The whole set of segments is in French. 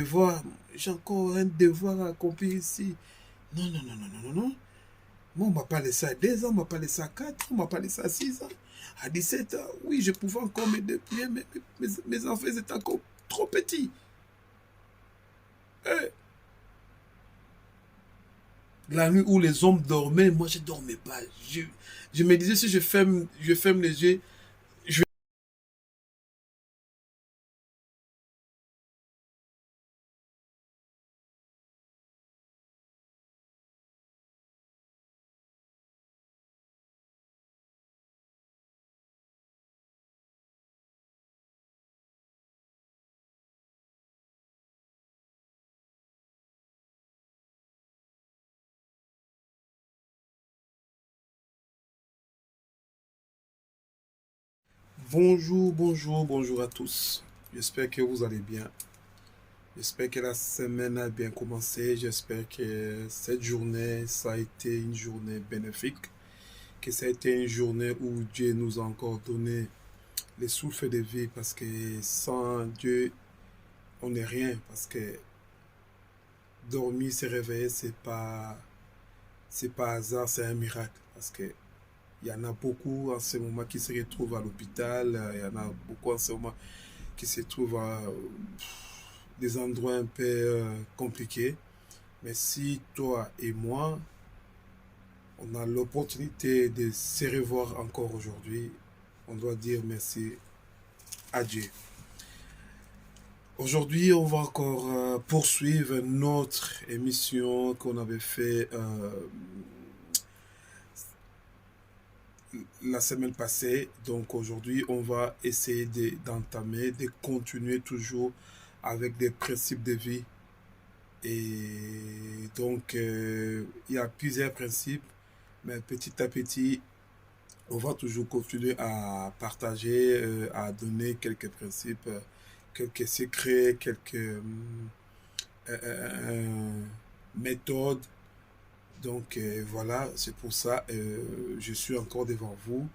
devoir, j'ai encore un devoir à accomplir ici. Non, non, non, non, non, non, non. Moi, on m'a pas laissé à 2 ans, on m'a pas laissé à 4 ans, on m'a pas laissé à 6 ans. À 17 ans, oui, je pouvais encore me débrouiller, mais mes enfants étaient encore trop petits. Eh, la nuit où les hommes dormaient, moi, je ne dormais pas. Je me disais, si je ferme les yeux, je... Bonjour, bonjour, bonjour à tous. J'espère que vous allez bien. J'espère que la semaine a bien commencé. J'espère que cette journée, ça a été une journée bénéfique. Que ça a été une journée où Dieu nous a encore donné les souffles de vie. Parce que sans Dieu, on n'est rien. Parce que dormir, se réveiller, c'est pas hasard, c'est un miracle. Parce que il y en a beaucoup en ce moment qui se retrouvent à l'hôpital. Il y en a beaucoup en ce moment qui se trouvent à des endroits un peu compliqués. Mais si toi et moi, on a l'opportunité de se revoir encore aujourd'hui, on doit dire merci à Dieu. Aujourd'hui, on va encore poursuivre notre émission qu'on avait fait la semaine passée. Donc aujourd'hui, on va essayer d'entamer, de continuer toujours avec des principes de vie. Et donc, il y a plusieurs principes, mais petit à petit, on va toujours continuer à partager, à donner quelques principes, quelques secrets, quelques méthodes. Donc voilà, c'est pour ça je suis encore devant vous.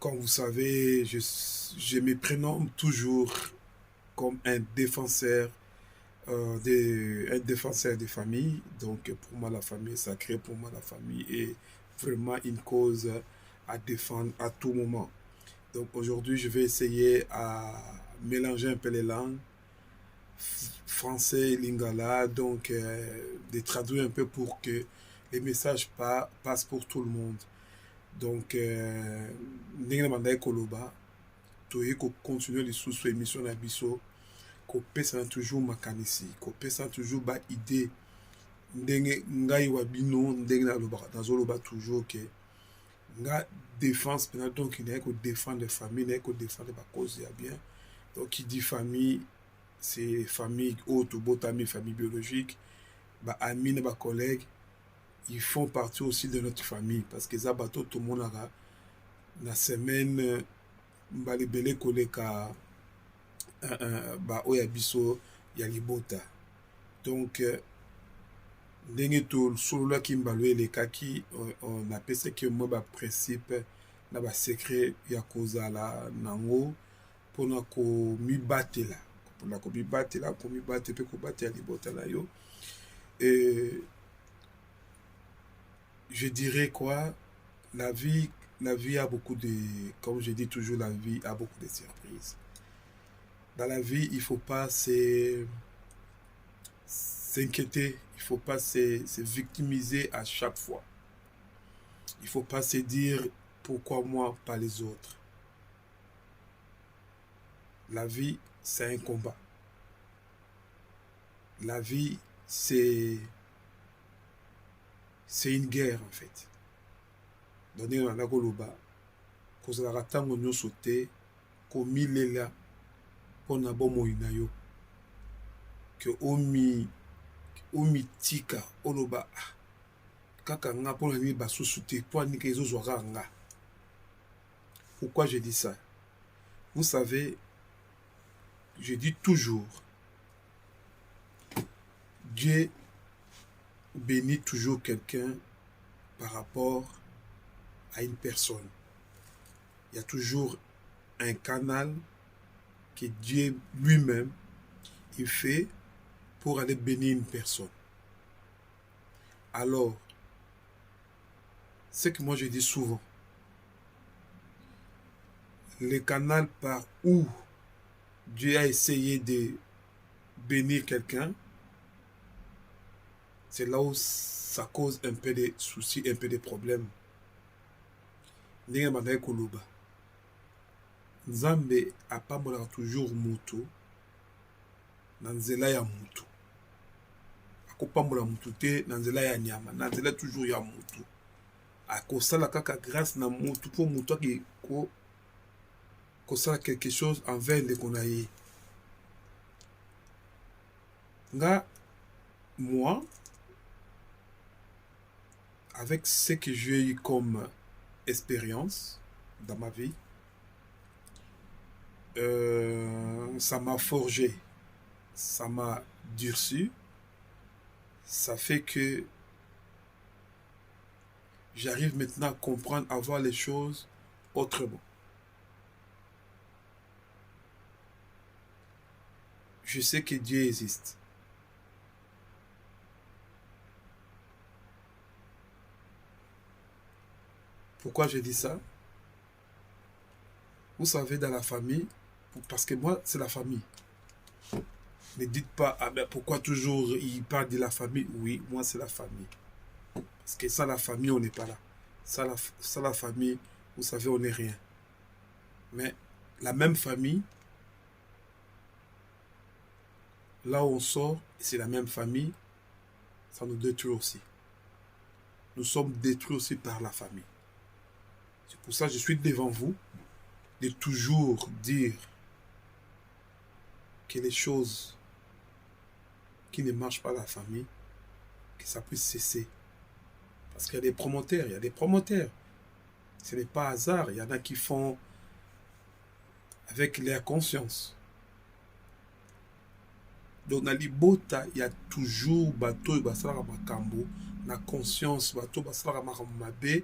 Comme vous savez, je me prénomme toujours comme un défenseur des familles. Donc pour moi, la famille est sacrée, pour moi, la famille est vraiment une cause à défendre à tout moment. Donc aujourd'hui, je vais essayer à mélanger un peu les langues, français et lingala, donc de traduire un peu pour que les messages passent pour tout le monde. Donc, ndenge na bandai koloba, toye ko continuer lisusu émission na biso, kopesa toujours makanisi, kopesa toujours ba idée ndenge ngai wa bino ndenge nazoloba toujours ke nga défense pena donc il y a que défendre les familles, il y a que défendre la cause ya bien. Donc qui dit famille, c'est famille autre botami famille biologique, ba amis ba collègues, ils font partie aussi de notre famille parce que ça bateau tout le monde a la semaine balibele koleka ba oya biso ya libota. Donc ndenge tosololaki mbalo elekaki on apesaki moi baprincipe na basekret ya kozala nango mpona komibatela mpe kobatela libota na yo. Et je dirais quoi, la vie a beaucoup de, comme je dis toujours, la vie a beaucoup de surprises. Dans la vie, il ne faut pas s'inquiéter, il ne faut pas se victimiser à chaque fois. Il ne faut pas se dire pourquoi moi, pas les autres. La vie, c'est un combat. La vie, c'est une guerre en fait. Donc, on a koloba, kozalaka ntango nyonso te komilela mpona bomoi na yo, ke omitika oloba kaka nga mpona nini basusu te mpo anika ezozwaka nga. Pourquoi je dis ça? Vous savez, je dis toujours, Dieu bénit toujours quelqu'un par rapport à une personne. Il y a toujours un canal que Dieu lui-même il fait pour aller bénir une personne. Alors, c'est que moi je dis souvent, le canal par où Dieu a essayé de bénir quelqu'un, c'est là où ça cause un peu de soucis, un peu de problèmes. Ndenge bandaki koloba, Nzambe apambolaka toujours moto na nzela ya moto. Akopambola moto te na nzela ya nyama, na nzela toujours ya moto. Akosala kaka grâce na moto pour moto ki kosala quelque chose envers ndeko na ye. Nga, moi, avec ce que j'ai eu comme expérience dans ma vie, ça m'a forgé, ça m'a durci, ça fait que j'arrive maintenant à comprendre, à voir les choses autrement. Je sais que Dieu existe. Pourquoi je dis ça? Vous savez, dans la famille, parce que moi, c'est la famille. Ne dites pas, ah ben pourquoi toujours il parle de la famille? Oui, moi, c'est la famille. Parce que sans la famille, on n'est pas là. Sans la famille, vous savez, on n'est rien. Mais la même famille, là où on sort, c'est la même famille, ça nous détruit aussi. Nous sommes détruits aussi par la famille. C'est pour ça que je suis devant vous, de toujours dire que les choses qui ne marchent pas dans la famille, que ça puisse cesser. Parce qu'il y a des promoteurs, il y a des promoteurs. Ce n'est pas hasard, il y en a qui font avec leur conscience. Donc dans l'ibota, il y a toujours bateau et basala makambo, na conscience bateau basala makambe.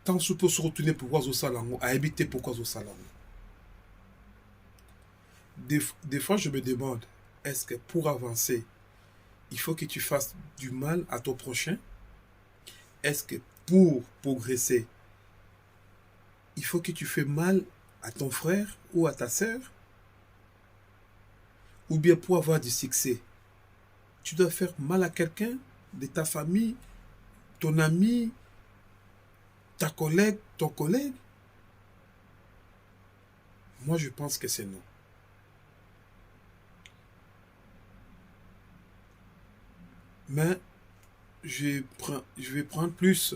Tant que peut se retourner pourquoi au salango, à éviter pourquoi au salango. Des fois, je me demande, est-ce que pour avancer, il faut que tu fasses du mal à ton prochain? Est-ce que pour progresser, il faut que tu fasses mal à ton frère ou à ta sœur? Ou bien pour avoir du succès, tu dois faire mal à quelqu'un de ta famille, ton ami, ta collègue, ton collègue? Moi, je pense que c'est non. Mais je vais prendre plus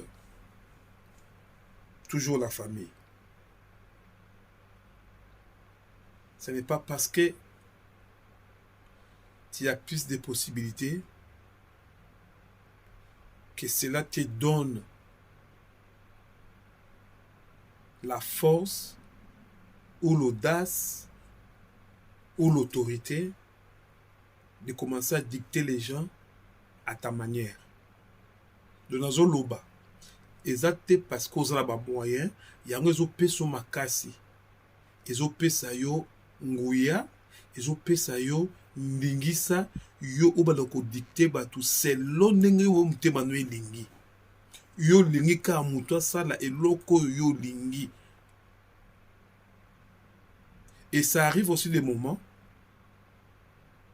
toujours la famille. Ce n'est pas parce que tu as plus de possibilités que cela te donne la force ou l'audace ou l'autorité de commencer à dicter les gens à ta manière. De nazo loba. Exacte parce que vous avez des moyens, yango ezopesa makasi. Ezopesa yo nguya, ezopesa yo ndingisa yo obala ko dicter batu selon ndenge yo mutema no elingi. Yo lingi ka mutu asala eloko yo lingi. Et ça arrive aussi des moments,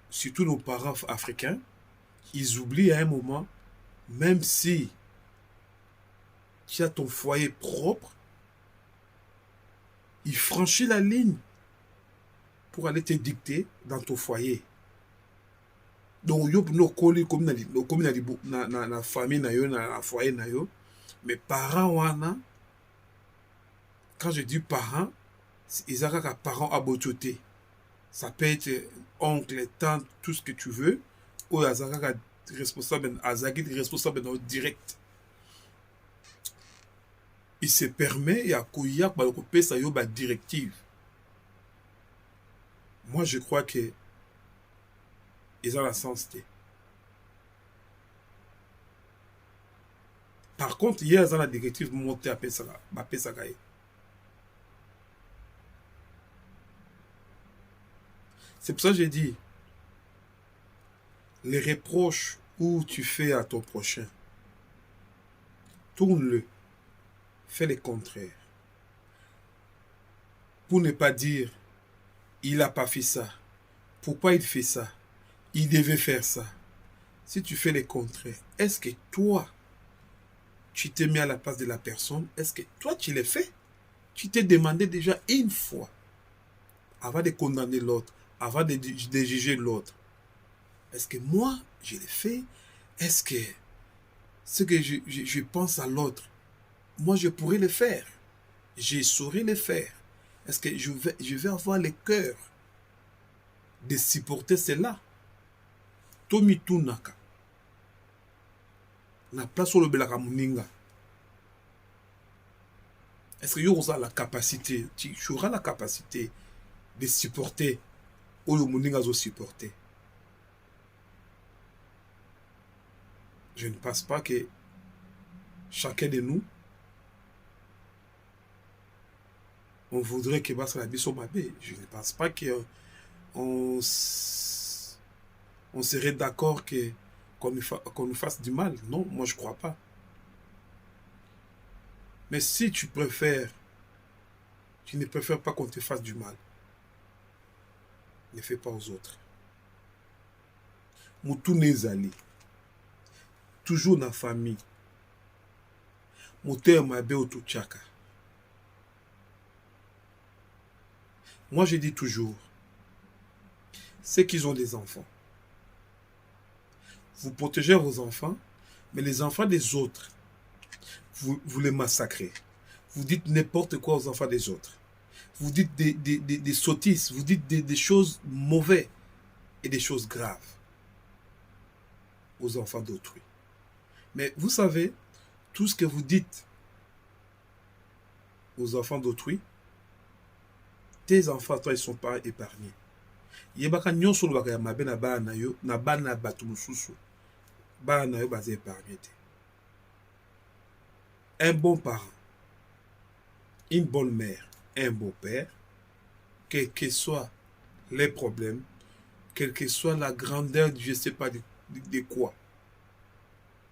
surtout nos parents africains, ils oublient à un moment, même si tu as ton foyer propre, il franchit la ligne pour aller te dicter dans ton foyer. Donc, yo no koli comme na famille na yo na foyer na yo, mais parents wana, quand je dis parents, ils ont un parent à bototé. Ça peut être oncle, tante, tout ce que tu veux, ou azaka responsable, responsable direct. Il se permet et à couillar par le coupé ça yoba directive. Moi je crois que ils ont la sens. Par contre, hier ils ont la directive montée à Pesaka. C'est pour ça que j'ai dit, les reproches où tu fais à ton prochain, tourne-le, fais le contraire. Pour ne pas dire, il n'a pas fait ça. Pourquoi il fait ça? Il devait faire ça. Si tu fais le contraire, est-ce que toi, tu t'es mis à la place de la personne? Est-ce que toi, tu l'as fait? Tu t'es demandé déjà une fois, avant de condamner l'autre, avant de juger l'autre. Est-ce que moi, je l'ai fait? Est-ce que ce que je pense à l'autre, moi, je pourrais le faire? Je saurais le faire? Est-ce que je vais avoir le cœur de supporter cela? Tomi Tunaka. Na place où le belaka muninga. Est-ce que tu auras la capacité, tu auras la capacité de supporter ou le muninga zo supporter? Je ne pense pas que chacun de nous, on voudrait que Bassa la biso mabé. Je ne pense pas qu'on serait d'accord qu'on nous fasse du mal. Non, moi je ne crois pas. Mais si tu ne préfères pas qu'on te fasse du mal, ne fais pas aux autres. Moutou Nezali, toujours dans la famille. Mouteur Mabé Otuchaka. Moi je dis toujours, ceux qui ont des enfants, vous protégez vos enfants, mais les enfants des autres, vous les massacrez. Vous dites n'importe quoi aux enfants des autres. Vous dites des sottises, vous dites des choses mauvaises et des choses graves aux enfants d'autrui. Mais vous savez, tout ce que vous dites aux enfants d'autrui, tes enfants, toi, ils ne sont pas épargnés. Yebaka nyonso lo baka ya mabe na bana yo, na bana batu mususu. Bana yo baza épargné. Un bon parent, une bonne mère, un bon père, quels que soient les problèmes, quelle que soit la grandeur, je ne sais pas de quoi.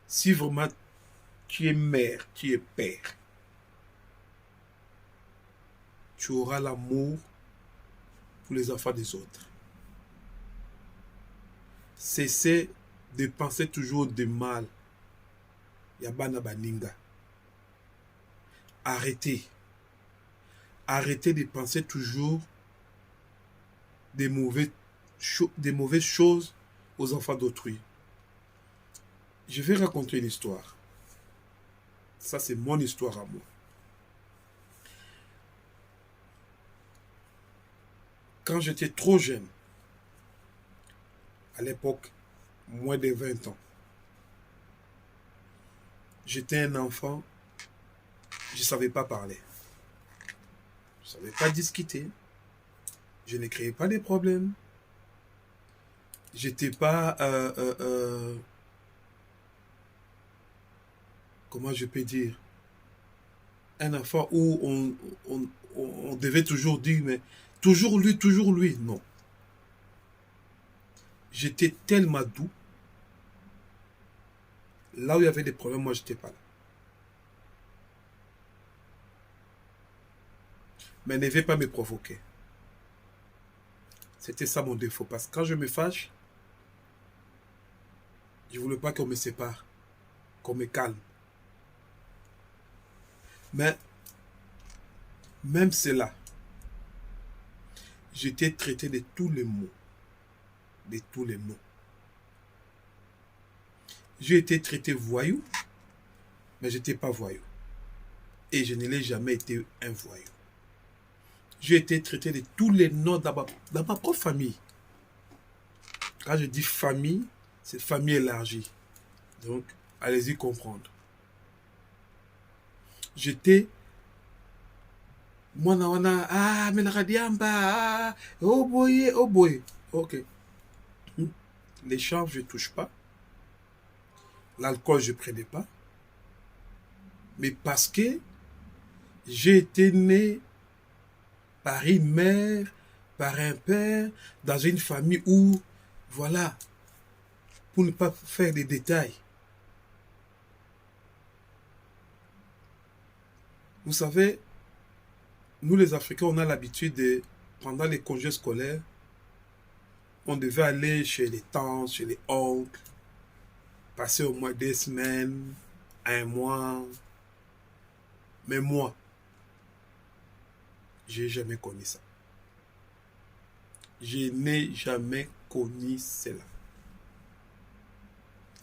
Si vraiment tu es mère, tu es père, tu auras l'amour pour les enfants des autres. Cessez de penser toujours de mal. Yabana baninga. Arrêtez. Arrêtez de penser toujours des mauvaises choses aux enfants d'autrui. Je vais raconter une histoire. Ça, c'est mon histoire à moi. Quand j'étais trop jeune, à l'époque, moins de 20 ans, j'étais un enfant, je ne savais pas parler. Je ne savais pas discuter. Je ne créais pas de problèmes. J'étais pas... comment je peux dire? Un enfant où on devait toujours dire, mais toujours lui. Non. J'étais tellement doux. Là où il y avait des problèmes, moi, je n'étais pas là. Mais ne vais pas me provoquer. C'était ça mon défaut. Parce que quand je me fâche, je ne voulais pas qu'on me sépare, qu'on me calme. Mais même cela, j'étais traité de tous les mots, de tous les noms. J'ai été traité voyou, mais je n'étais pas voyou. Et je ne l'ai jamais été un voyou. J'ai été traité de tous les noms dans ma propre famille. Quand je dis famille, c'est famille élargie. Donc, allez-y comprendre. J'étais... Mwana, menaradiamba, oh boy. Ok. Les chants, je ne touche pas. L'alcool, je ne prenais pas. Mais parce que j'ai été né par une mère par un père, dans une famille où, voilà, pour ne pas faire des détails. Vous savez, nous les Africains, on a l'habitude de, pendant les congés scolaires, on devait aller chez les tantes, chez les oncles, passer au moins 2 semaines, 1 mois. Mais moi, j'ai jamais connu ça. Je n'ai jamais connu cela.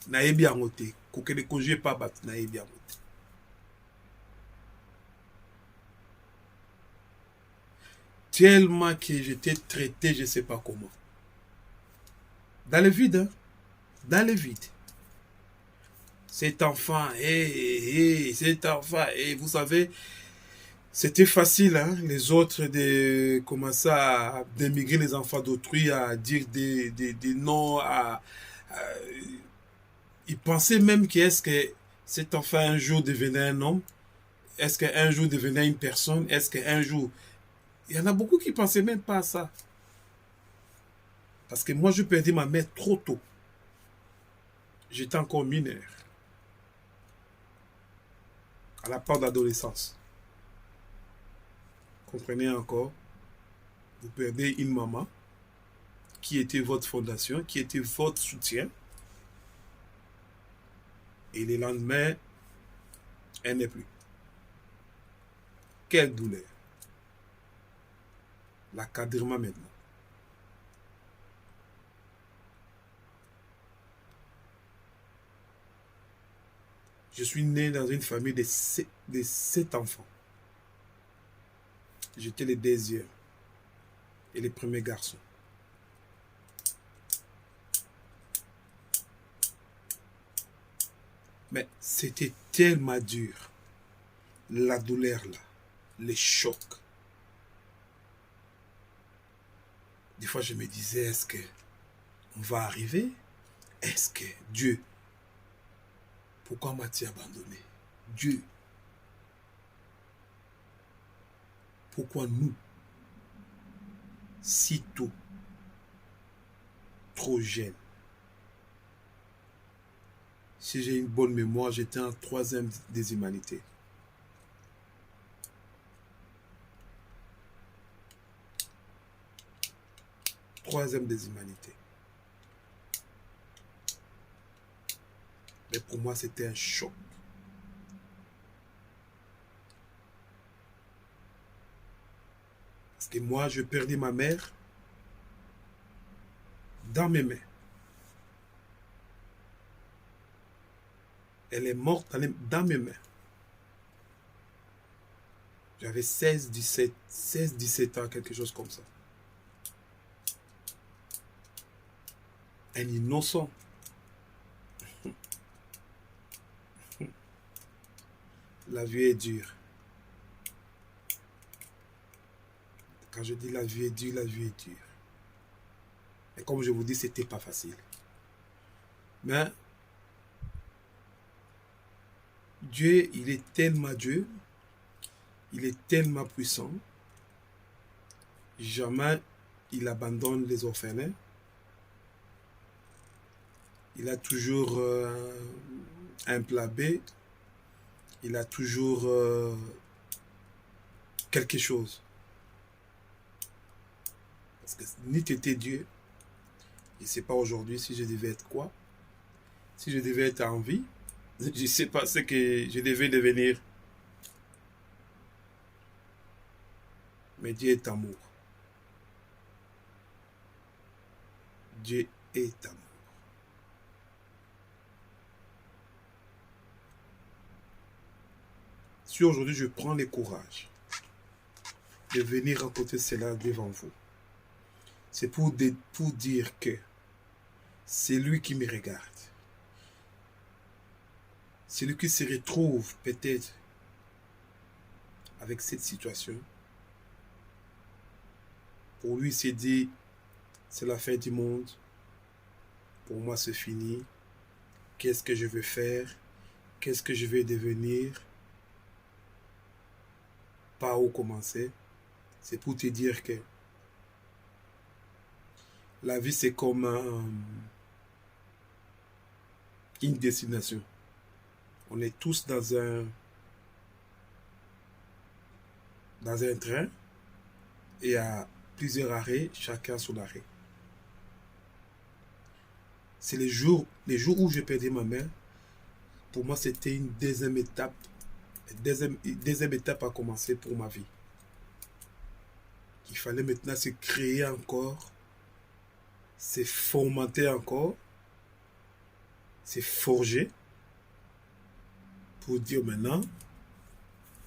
Naïbi yango te, kokende congé pas bat naïbi yango te. Tellement que j'étais traité, je ne sais pas comment. Dans le vide, hein? Dans le vide. Cet enfant, cet enfant, vous savez, c'était facile, hein? Les autres de commencer à démigrer les enfants d'autrui, à dire des noms, ils pensaient même qu'est-ce que cet enfant un jour devenait un homme, est-ce qu'un jour devenait une personne, est-ce qu'un jour... Il y en a beaucoup qui ne pensaient même pas à ça. Parce que moi, je perdais ma mère trop tôt. J'étais encore mineur. À la part d'adolescence. Comprenez encore? Vous perdez une maman qui était votre fondation, qui était votre soutien. Et le lendemain, elle n'est plus. Quelle douleur. L'encadrement maintenant. Je suis né dans une famille de 7 enfants. J'étais le deuxième et le premier garçon. Mais c'était tellement dur. La douleur là, les chocs. Des fois je me disais, est-ce que on va arriver? Est-ce que Dieu, pourquoi m'a-t-il abandonné? Dieu, pourquoi nous, si tôt, trop jeunes? Si j'ai une bonne mémoire, j'étais en 3e des humanités. Troisième des humanités. Mais pour moi, c'était un choc. Parce que moi, je perdis ma mère dans mes mains. Elle est morte dans mes mains. J'avais 16, 17 ans, quelque chose comme ça. Un innocent. La vie est dure. Quand je dis la vie est dure, la vie est dure. Et comme je vous dis, c'était pas facile. Mais Dieu, il est tellement Dieu, il est tellement puissant, jamais il abandonne les orphelins. Il a toujours un plat B, il a toujours quelque chose. Parce que ni tu étais Dieu, je ne sais pas aujourd'hui si je devais être quoi, si je devais être en vie, je ne sais pas ce que je devais devenir. Mais Dieu est amour. Dieu est amour. Si aujourd'hui je prends le courage de venir raconter cela devant vous, c'est pour dire que c'est lui qui me regarde. C'est lui qui se retrouve peut-être avec cette situation. Pour lui, il s'est dit, c'est la fin du monde. Pour moi, c'est fini. Qu'est-ce que je vais faire? Qu'est-ce que je vais devenir? Par où commencer? C'est pour te dire que La vie, c'est comme une destination. On est tous dans un train et à plusieurs arrêts, chacun son arrêt. C'est les jours où j'ai perdu ma mère. Pour moi, c'était une deuxième étape à commencer pour ma vie. Il fallait maintenant se créer encore, se fomenter encore, se forger pour dire maintenant,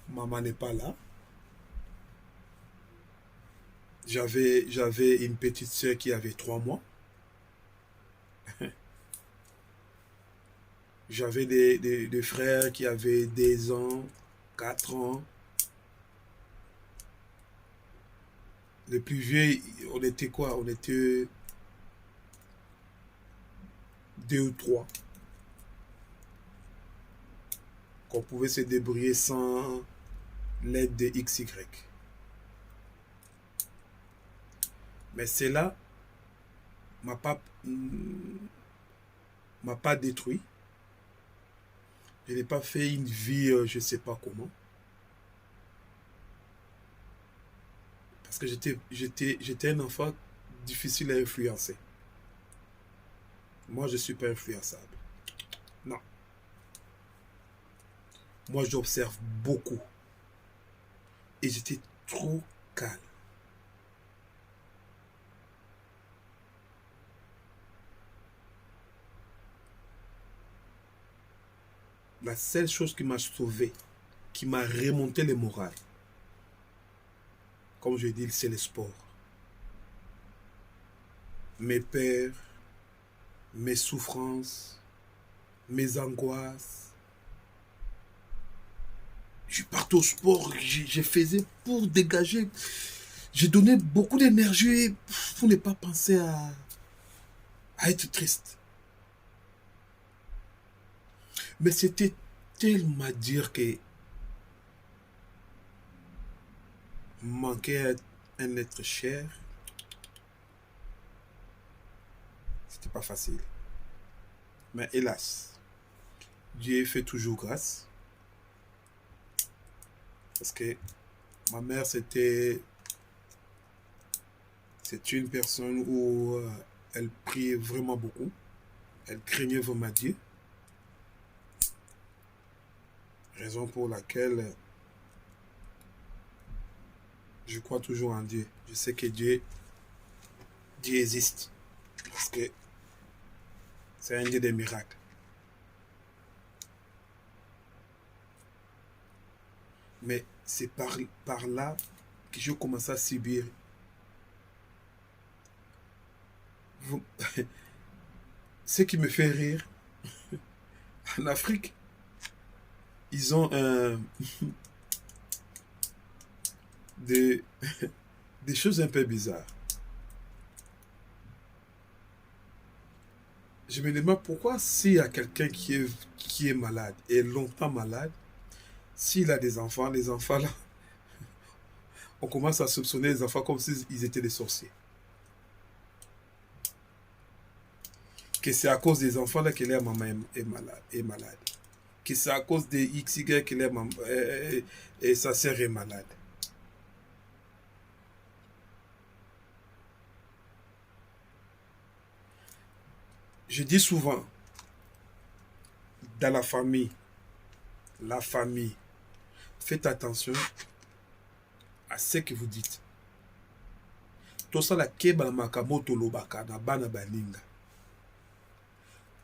maman n'est pas là. J'avais une petite soeur qui avait 3 mois. J'avais des frères qui avaient 2 ans, 4 ans. Les plus vieux, on était quoi? On était 2 ou 3. Qu'on pouvait se débrouiller sans l'aide de XY. Mais cela m'a pas détruit. Je n'ai pas fait une vie, je ne sais pas comment. Parce que j'étais un enfant difficile à influencer. Moi, je ne suis pas influençable. Non. Moi, j'observe beaucoup. Et j'étais trop calme. La seule chose qui m'a sauvé, qui m'a remonté le moral, comme je dis, c'est le sport. Mes peurs, mes souffrances, mes angoisses. Je partais au sport, je faisais pour dégager. J'ai donné beaucoup d'énergie pour ne pas penser à être triste. Mais c'était tellement à dire que manquer un être cher, c'était pas facile. Mais hélas, Dieu fait toujours grâce. Parce que ma mère, c'est une personne où elle priait vraiment beaucoup. Elle craignait vraiment Dieu. Raison pour laquelle je crois toujours en Dieu. Je sais que Dieu existe. Parce que c'est un Dieu des miracles. Mais c'est par là que je commence à subir. Ce qui me fait rire, en Afrique, ils ont des choses un peu bizarres. Je me demande pourquoi s'il y a quelqu'un qui est malade, et longtemps malade, s'il a des enfants, les enfants là, on commence à soupçonner les enfants comme s'ils étaient des sorciers. Que c'est à cause des enfants là que leur maman est malade. Que c'est à cause des XY que leur maman et sa sœur est malade. Je dis souvent, dans la famille, faites attention à ce que vous dites. Tosala keba makamoto lobaka na bana baninga.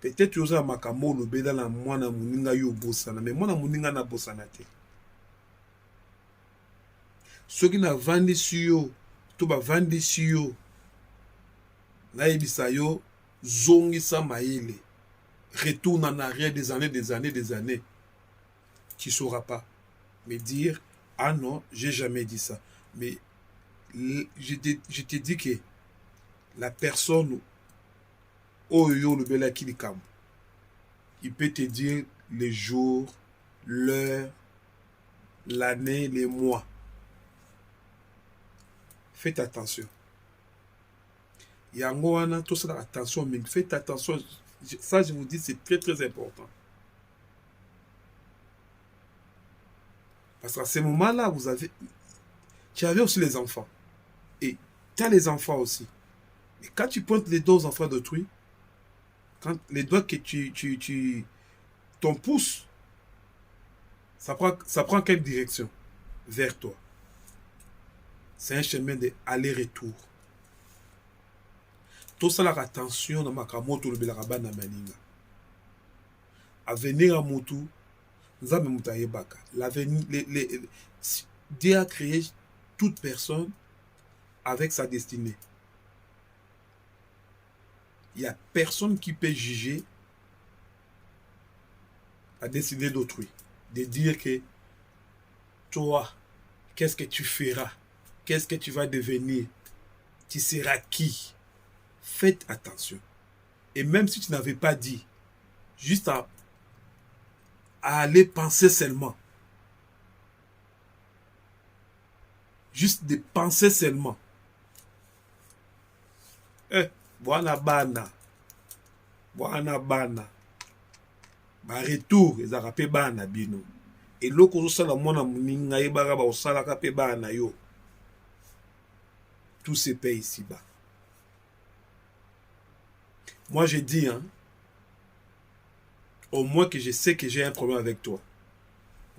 Peut-être que makambo lobeda na mwana muninga yo bosana, mais mwana muninga na bosana te. Soki na vandi siyo, to ba vandi siyo, na ebisa yo zongisa maïle. Retourne en arrière des années. Tu ne sauras pas me dire, ah non, j'ai jamais dit ça. Mais je te dis que la personne Oyo le bela kilikam, il peut te dire les jours, l'heure, l'année, les mois. Faites attention. Yango wana, tout ça, attention, mais faites attention. Ça, je vous dis, c'est très, très important. Parce qu'à ce moment-là, tu avais aussi les enfants. Et tu as les enfants aussi. Et quand tu pointes les doigts aux enfants d'autrui, quand les doigts que ton pouce, ça prend quelle direction? Vers toi. C'est un chemin d'aller-retour. Tout ça, la attention dans ma kamoto le belakaba na maninga. Avenir à Moutou, Nzambe Moutaye Baka. Dieu a créé toute personne avec sa destinée. Il n'y a personne qui peut juger la destinée d'autrui. De dire que toi, qu'est-ce que tu feras? Qu'est-ce que tu vas devenir? Tu seras qui? Faites attention. Et même si tu n'avais pas dit, juste à aller penser seulement. Juste de penser seulement. Voilà bana. Voilà bana. Ba retour, ils ont pe bana bino. Et loko zo sala mona muninga yebaka ba osala ka pe bana yo. Tout se paye ici-bas. Moi, je dis, hein, au moins que je sais que j'ai un problème avec toi.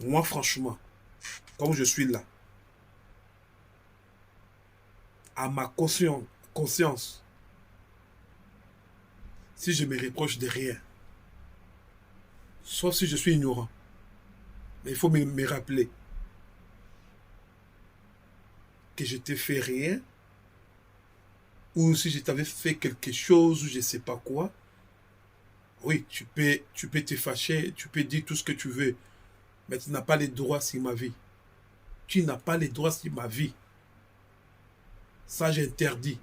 Moi, franchement, comme je suis là, à ma conscience, si je me reproche de rien, sauf si je suis ignorant, mais il faut me rappeler que je t'ai fait rien, ou si je t'avais fait quelque chose, ou je ne sais pas quoi, oui, tu peux te fâcher, tu peux dire tout ce que tu veux, mais tu n'as pas les droits sur ma vie. Tu n'as pas les droits sur ma vie. Ça, j'interdis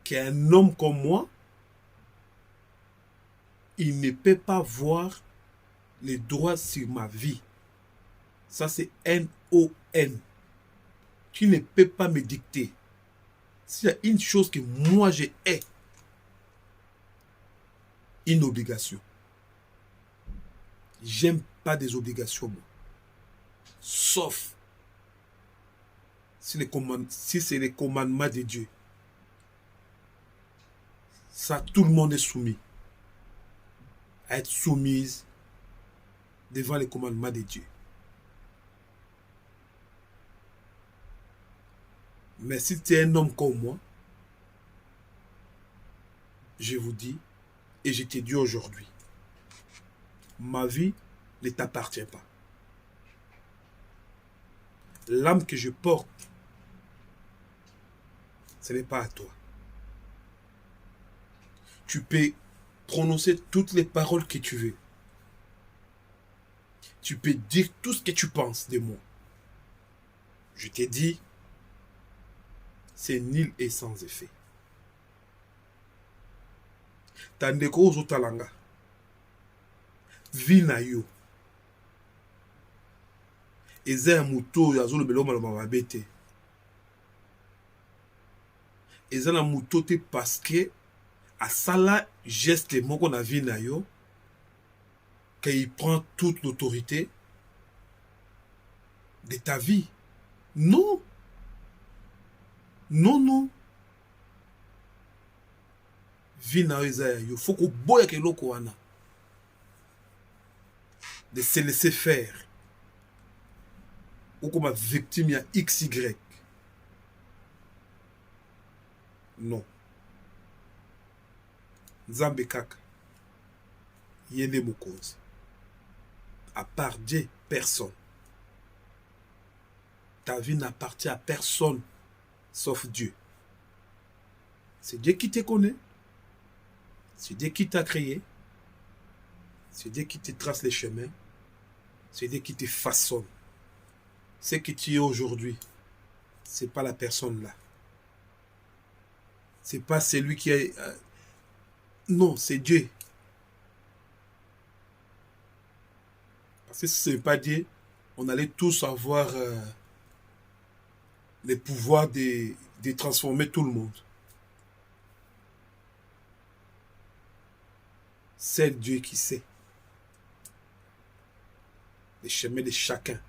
qu'un homme comme moi, il ne peut pas voir les droits sur ma vie. Ça, c'est N-O-N. Tu ne peux pas me dicter. S'il y a une chose que moi j'ai une obligation. J'aime pas des obligations, moi. Sauf si c'est les commandements de Dieu. Ça, tout le monde est soumis. À être soumise devant les commandements de Dieu. Mais si tu es un homme comme moi, je vous dis, et je te dis aujourd'hui, ma vie ne t'appartient pas. L'âme que je porte, ce n'est pas à toi. Tu peux prononcer toutes les paroles que tu veux. Tu peux dire tout ce que tu penses de moi. Je t'ai dit, c'est nul et sans effet. Tandeko ozotalanga. Vi na yo. Eza ya muto ya zolo belo maloba babete. Eza na muto te parce que asala geste moko na vi na yo qu'il prend toute l'autorité de ta vie. Non. Non, non. Vie na yo eza ya yo. Faut ko boya ke loko wana. De se laisser faire. Ou comme victime ya XY. Non. Nzambe kaka. Yende mokonzi. À part Dieu, personne. Ta vie n'appartient à personne sauf Dieu. C'est Dieu qui te connaît. C'est Dieu qui t'a créé. C'est Dieu qui te trace les chemins. C'est Dieu qui te façonne. Ce que tu es aujourd'hui, ce n'est pas la personne là. Ce n'est pas celui qui est... non, c'est Dieu. Parce que si ce n'est pas Dieu, on allait tous avoir le pouvoir de transformer tout le monde. C'est Dieu qui sait les chemins de chacun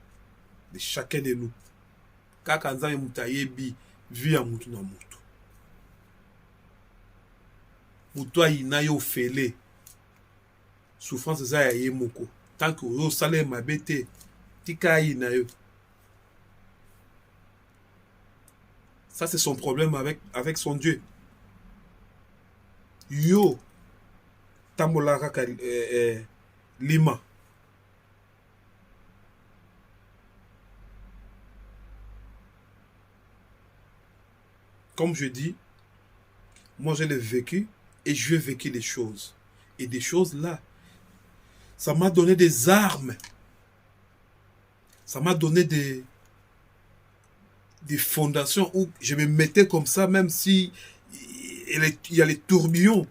de nous. Kaka nzambe mutu ayebi vie ya mutu na mutu. Mutu ayina yo fele souffrance eza ya ye moko. Tant que yo sale mabe te tika ayina yo. Ça c'est son problème avec son Dieu. Yo tambola kaka lima. Comme je dis, moi je l'ai vécu et je vais vécu des choses. Et des choses là, ça m'a donné des armes. Ça m'a donné des fondations où je me mettais comme ça, même si il y a les tourbillons.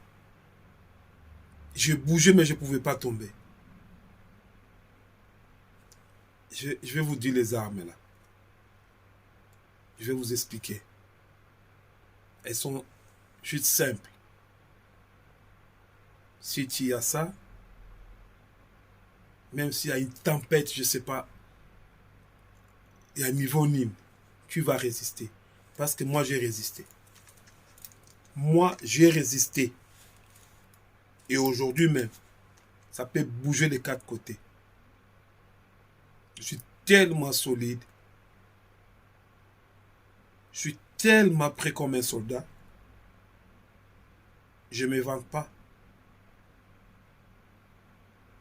Je bougeais, mais je ne pouvais pas tomber. Je vais vous dire les armes là. Je vais vous expliquer. Elles sont juste simples. Si tu as ça, même s'il y a une tempête, je ne sais pas, il y a un niveau Nîmes, tu vas résister. Parce que moi, j'ai résisté. Moi, j'ai résisté. Et aujourd'hui même, ça peut bouger des quatre côtés. Je suis tellement solide. Je suis tellement prêt comme un soldat. Je ne me vante pas.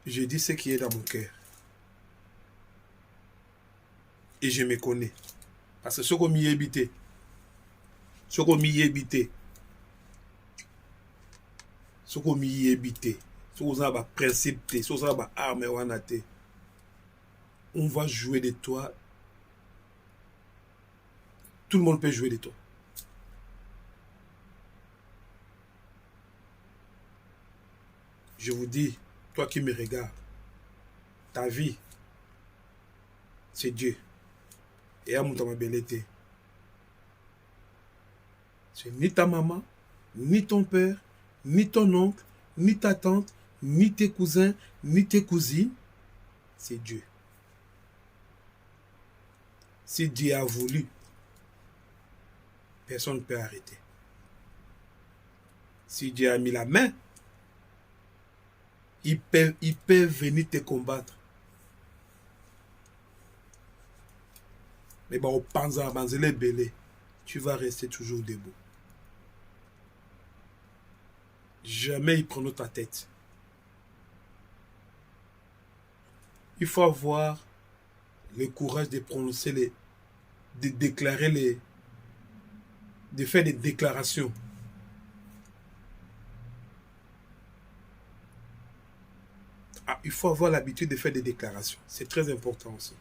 Je dis ce qui est dans mon cœur. Et je me connais. Parce que ce qu'on m'y habite, ce qu'on m'y habite, ce qu'on m'y habite, ce qu'on a principe, ce qu'on a arme, on va jouer de toi. Tout le monde peut jouer de toi. Je vous dis, toi qui me regardes, ta vie, c'est Dieu. Et à mon bellité. C'est ni ta maman, ni ton père, ni ton oncle, ni ta tante, ni tes cousins, ni tes cousines. C'est Dieu. Si Dieu a voulu, personne ne peut arrêter. Si Dieu a mis la main, il peut venir te combattre. Mais bon, au panza, banzele belé, tu vas rester toujours debout. Jamais ils prennent ta tête. Il faut avoir le courage de prononcer de déclarer de faire des déclarations. Ah, il faut avoir l'habitude de faire des déclarations. C'est très important aussi.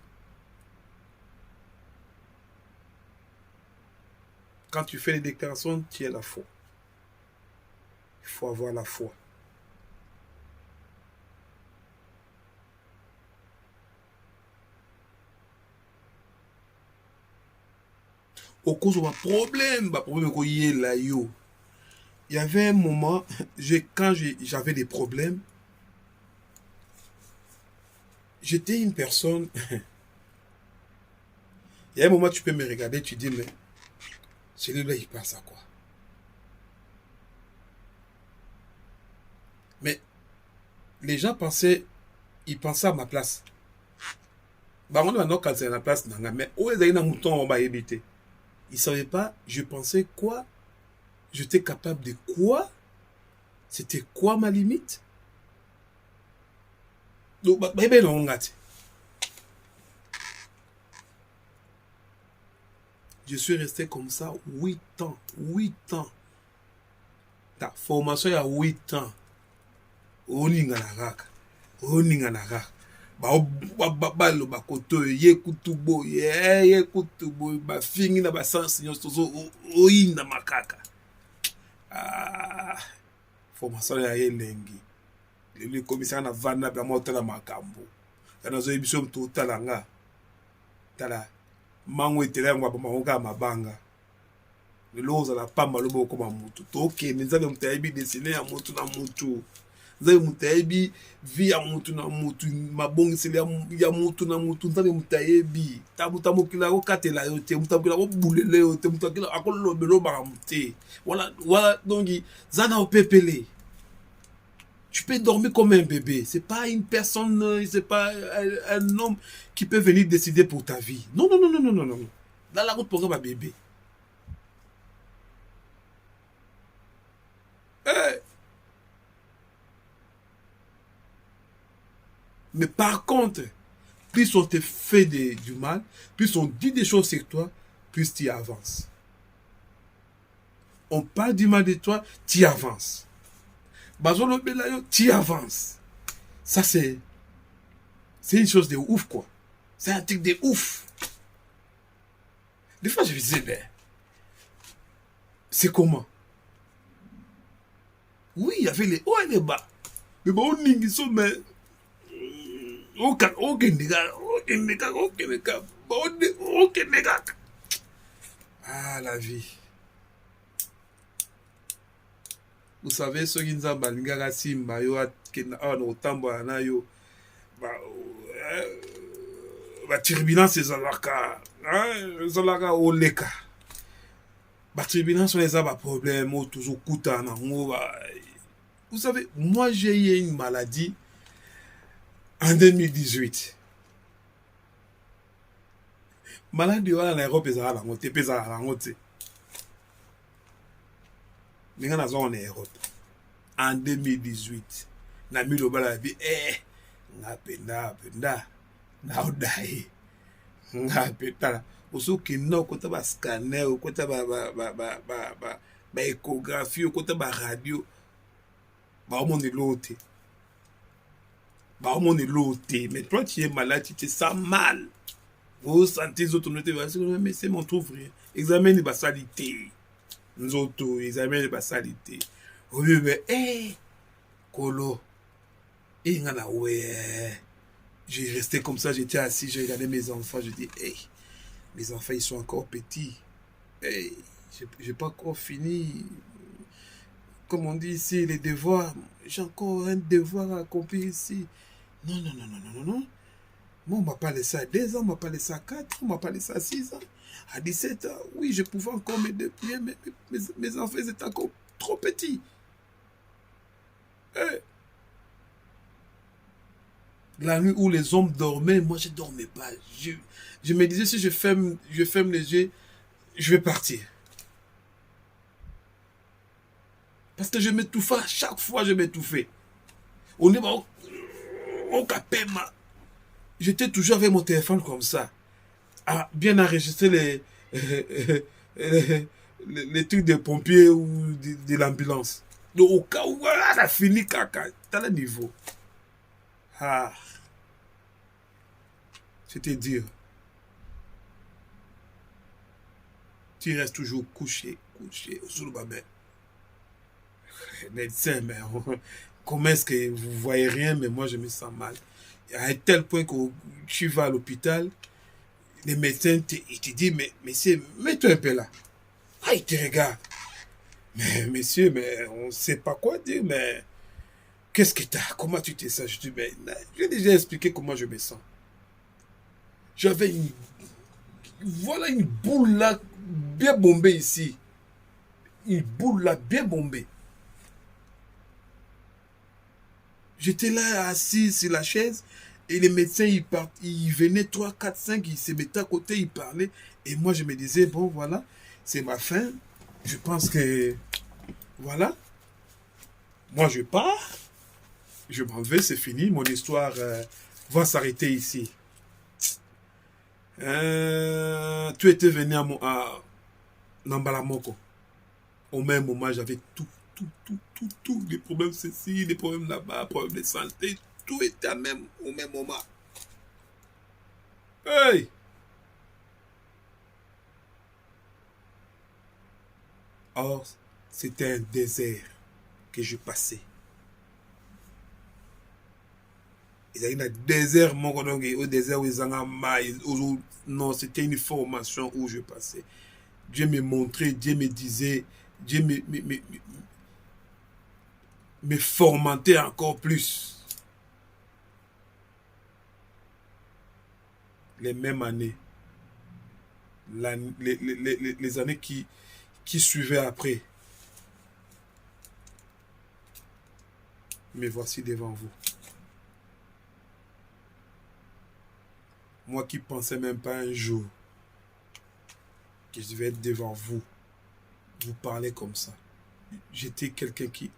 Quand tu fais des déclarations, tu as la foi. Il faut avoir la foi. Au cause de problème il y avait un moment, quand j'avais des problèmes, j'étais une personne. Il y a un moment, tu peux me regarder, tu dis, mais celui-là, il pense à quoi? Mais les gens pensaient à ma place. Bah, on a quand c'est à la place, mais où est-ce un mouton on va éviter? Ils ne savaient pas, je pensais quoi? J'étais capable de quoi? C'était quoi ma limite? Donc, je suis resté comme ça 8 ans. 8 ans. Ta formation il y a 8 ans. Oninganagaka. Babalo bakoto ye kutubo ye kutubo ba fingi na ba sens nyoso oinda makaka. Formation ya elengi. Le commissaire na vana ba motala makambo. Kana zo ebiso mtu talanga. Tala mango etela ngwa ba mahoka mabanga. Le loza la pamba lobo ko mamutu. Toke nzabe mtayibi dessiner ya mutu na mutu. nzambe moto ayebi vi ya motu na motu mabongiseli ya motu na motu nzambe moto ayebi moto amokili akokatela yo te moto amokili akobulele yo te moto akolobela obaka te voilà donc za na opepele. Tu peux dormir comme un bébé. C'est pas une personne, c'est pas un homme qui peut venir décider pour ta vie. Non, non, non, non, non, non, non. Dans la route pour un bébé. Hey. Mais par contre, plus on te fait du mal, plus on dit des choses sur toi, plus tu avances. On parle du mal de toi, tu avances. Tu avances. Ça, c'est une chose de ouf, quoi. C'est un truc de ouf. Des fois, je me disais, ben, c'est comment? Oui, il y avait les hauts et les bas. Mais bon, on sont, mais. Ah, la vie. Vous savez, ceux qui nous ont balingaka simba, yo awa na kotambola na yo, turbulence ezalaka oleka. Turbulence eza ba problème o toujours kuta na ngo. Vous savez, moi j'ai eu une maladie en 2018. Maladie wana na Europe ezala na ngote, pesa na ngote. Ninga na zone en Europe en 2018 na milobala bi ngapenda na odai ngapeta usuki no kota ba scanner kota ba échographie kota ba radio ba omoni lote mais toi tu es malade, tu te sens mal, vous sentez les autres mais c'est mon trouve rien examen de basalité nzoto examen de basalité oui mais kolo ngana ouais. J'ai resté comme ça, j'étais assis, j'ai regardé mes enfants, je dis mes enfants ils sont encore petits, j'ai pas encore fini, comme on dit ici, les devoirs, j'ai encore un devoir à accomplir ici. Non. Moi, on m'a pas laissé à 2 ans, on m'a pas laissé à 4 ans, on m'a pas laissé à 6 ans. À 17 ans, oui, je pouvais encore me déplier, mais mes enfants ils étaient encore trop petits. La nuit où les hommes dormaient, moi je dormais pas. Je me disais, si je ferme les yeux, je vais partir. Parce que je m'étouffais, à chaque fois je m'étouffais. On est au Capema. J'étais toujours avec mon téléphone comme ça. À bien enregistrer les trucs des pompiers ou de l'ambulance. Donc au cas où, on a fini caca. T'as le niveau. C'était dur. Tu restes toujours couché sur le babin. Médecin, mais comment est-ce que vous voyez rien, mais moi je me sens mal. À un tel point que tu vas à l'hôpital, les médecins te disent, mais monsieur, mets-toi un peu là. Il te regarde. Mais monsieur, mais on ne sait pas quoi dire, mais qu'est-ce que t'as? Comment tu te sens? Je dis, mais j'ai déjà expliqué comment je me sens. J'avais une boule là, bien bombée ici. Une boule là, bien bombée. J'étais là assis sur la chaise et les médecins ils venaient 3, 4, 5, ils se mettaient à côté, ils parlaient. Et moi je me disais, bon voilà, c'est ma fin. Je pense que voilà. Moi je pars, je m'en vais, c'est fini. Mon histoire va s'arrêter ici. Tu étais venu à Nambalamoko. Au même moment, j'avais tout. Les problèmes ceci, les problèmes là-bas, problèmes de santé, tout était au même moment. Hey! Or, c'était un désert que je passais. Il y a un désert, au désert où ils ont non, c'était une formation où je passais. Dieu me montrait, Dieu me disait, me formenter encore plus. Les mêmes années, les années qui suivaient après. Me voici devant vous. Moi qui pensais même pas un jour que je devais être devant vous, vous parler comme ça. J'étais quelqu'un qui...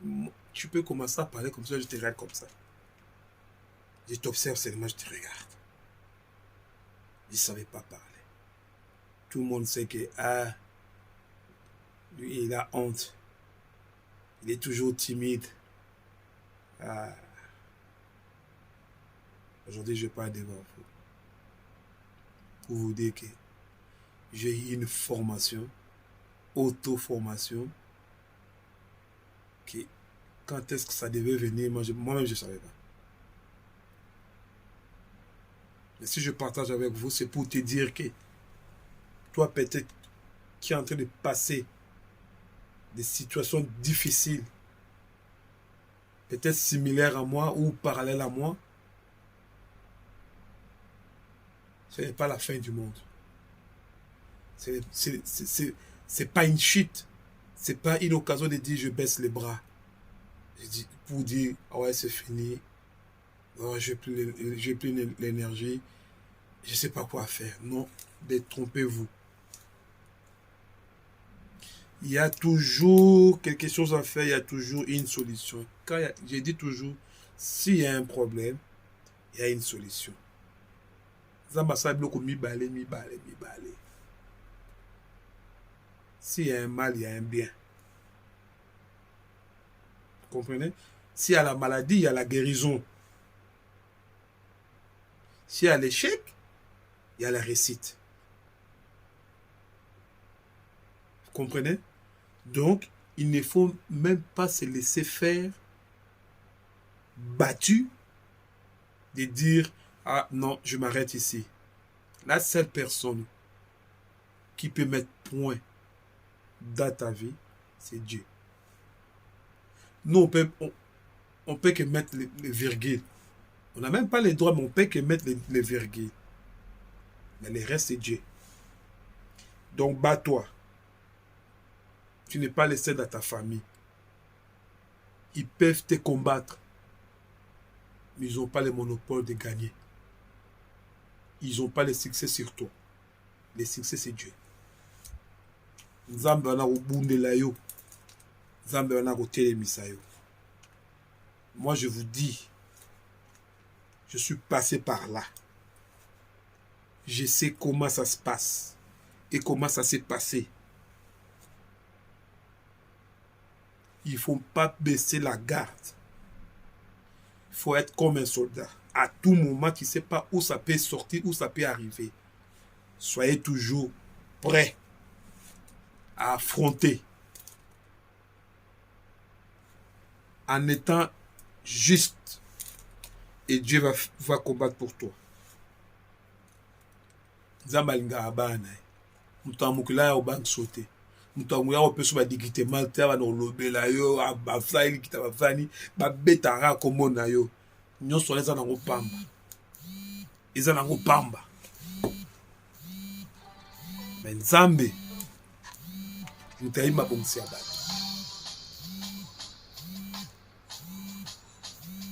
Tu peux commencer à parler comme ça, je te regarde comme ça. Je t'observe seulement, je te regarde. Je ne savais pas parler. Tout le monde sait que, lui, il a honte. Il est toujours timide. Aujourd'hui, je parle devant vous. Pour vous dire que j'ai eu une formation, auto-formation, que quand est-ce que ça devait venir, moi-même, je ne savais pas. Mais si je partage avec vous, c'est pour te dire que toi, peut-être, qui est en train de passer des situations difficiles, peut-être similaires à moi ou parallèles à moi, ce n'est pas la fin du monde. C'est pas une chute. C'est pas une occasion de dire je baisse les bras. Pour dire, ouais, c'est fini. Oh, j'ai plus l'énergie. Je ne sais pas quoi faire. Non, détrompez-vous. Il y a toujours quelque chose à faire, il y a toujours une solution. J'ai dit toujours, s'il y a un problème, il y a une solution. S'il y a un mal, il y a un bien. Vous comprenez? S'il y a la maladie, il y a la guérison. S'il y a l'échec, il y a la réussite. Vous comprenez? Donc, il ne faut même pas se laisser faire battu de dire « Ah non, je m'arrête ici ». La seule personne qui peut mettre point dans ta vie, c'est Dieu. Nous, on peut que mettre les virgules. On n'a même pas les droits, mais on peut que mettre les virgules. Mais le reste, c'est Dieu. Donc, bats-toi. Tu n'es pas le seul dans ta famille. Ils peuvent te combattre, mais ils n'ont pas le monopole de gagner. Ils n'ont pas le succès sur toi. Le succès, c'est Dieu. Nzambe wana kobundela yo. Nzambe wana kotelemisa yo. Moi, je vous dis, je suis passé par là. Je sais comment ça se passe et comment ça s'est passé. Il ne faut pas baisser la garde. Il faut être comme un soldat. À tout moment, tu ne sais pas où ça peut sortir, où ça peut arriver. Soyez toujours prêts à affronter. En étant juste. Et Dieu va combattre pour toi. Zambalinga abana. Mutamukila ya obank sauté. Mutamukila opeso ba digite malta ba no lobela yo ba fly kita ba vani ba betara komona yo. Nyonso leza nango pamba. Eza nango pamba. Mais Nzambe mutayimba bongisi ya bato.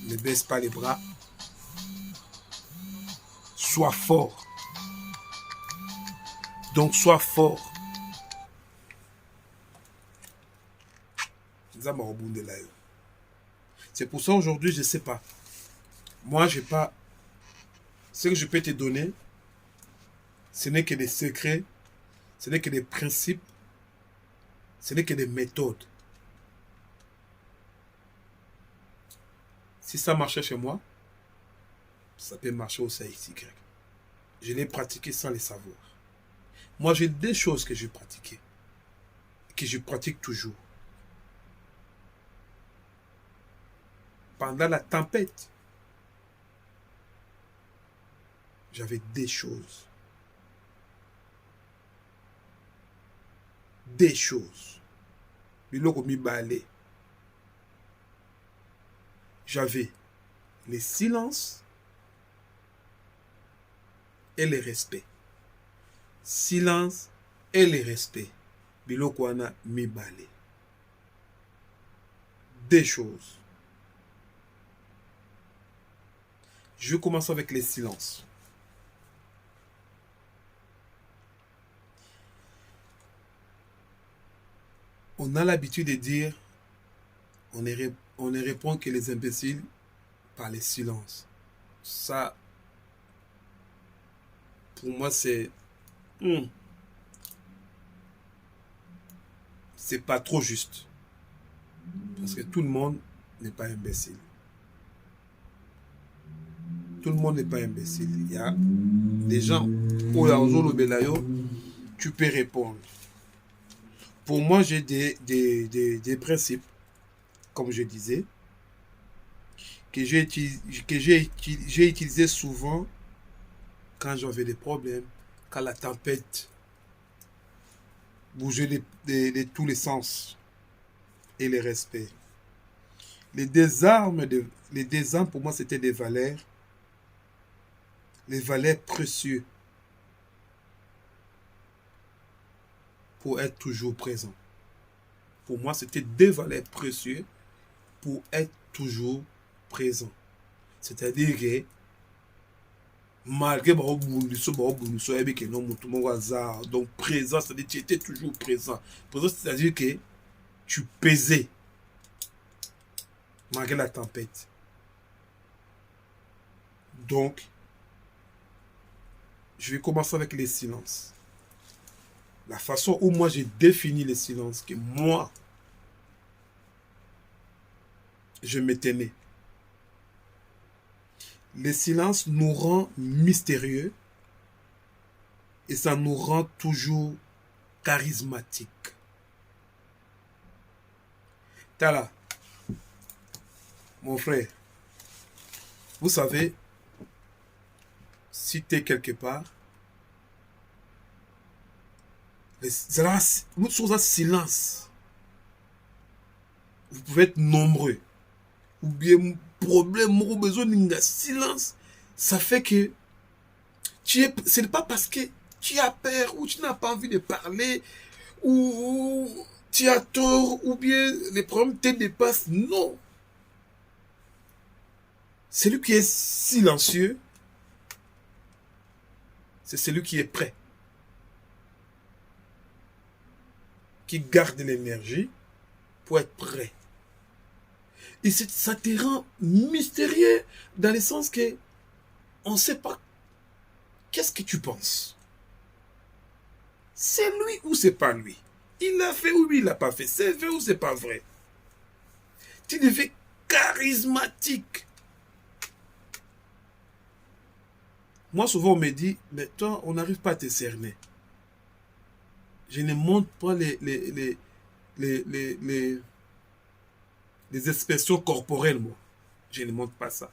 Ne baisse pas les bras. Sois fort. Donc sois fort. C'est pour ça aujourd'hui, je ne sais pas. Moi, je n'ai pas. Ce que je peux te donner, ce n'est que des secrets, ce n'est que des principes, ce n'est que des méthodes. Si ça marchait chez moi, ça peut marcher au CXY. Je l'ai pratiqué sans le savoir. Moi, j'ai des choses que j'ai pratiquées, que je pratique toujours. Pendant la tempête, j'avais des choses. Des choses. Biloko mibale. j'avais les silences et le respect. Silence et le respect. Biloko wana mibale. Des choses. Je vais commencer avec les silences. On a l'habitude de dire, on ne répond que les imbéciles par les silences. Ça, pour moi, c'est pas trop juste. Parce que tout le monde n'est pas imbécile. Tout le monde n'est pas imbécile. Il y a des gens, tu peux répondre. Pour moi, j'ai des principes, comme je disais, que j'ai utilisé souvent quand j'avais des problèmes, quand la tempête bougeait de tous les sens, et le respect. Les deux armes pour moi, c'était des valeurs, les valeurs précieuses pour être toujours présent. Pour moi, c'était des valeurs précieuses pour être toujours présent. C'est-à-dire que malgré donc présent, c'est-à-dire que tu étais toujours présent. Présent, c'est-à-dire que tu pesais malgré la tempête. Donc, je vais commencer avec les silences. La façon où moi j'ai défini les silences, que moi, je me tenais. Les silences nous rend mystérieux et ça nous rend toujours charismatiques. Tala, mon frère, vous savez, si tu es quelque part, vous êtes silence. Vous pouvez être nombreux. Ou bien problème, ou besoin d'un silence. Ça fait que ce n'est pas parce que tu as peur ou tu n'as pas envie de parler ou tu as tort ou bien les problèmes te dépassent. Non. Celui qui est silencieux, c'est celui qui est prêt. Qui garde l'énergie pour être prêt. Et ça te rend mystérieux dans le sens que on ne sait pas qu'est-ce que tu penses. C'est lui ou c'est pas lui. Il l'a fait ou il l'a pas fait. C'est vrai ou c'est pas vrai. Tu deviens charismatique. Moi, souvent, on me dit, mais toi, on n'arrive pas à te cerner. Je ne montre pas les expressions corporelles, moi. Je ne montre pas ça.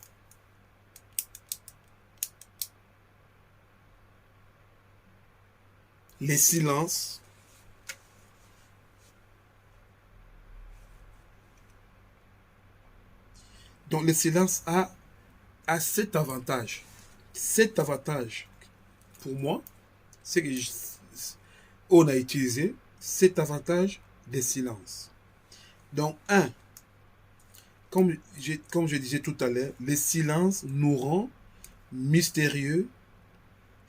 Les silences. Donc, le silence a cet avantage. Cet avantage, pour moi, c'est que on a utilisé cet avantage des silences. Donc, comme je disais tout à l'heure, les silences nous rend mystérieux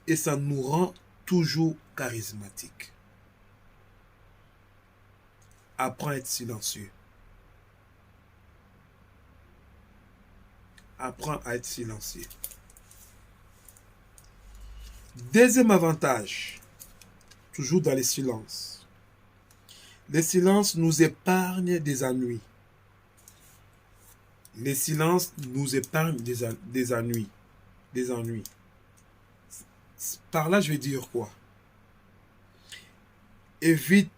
et ça nous rend toujours charismatiques. Apprends à être silencieux. Apprends à être silencieux. Deuxième avantage, toujours dans les silences. Les silences nous épargnent des ennuis. Les silences nous épargnent des ennuis. Des ennuis. Par là, je vais dire quoi? Évite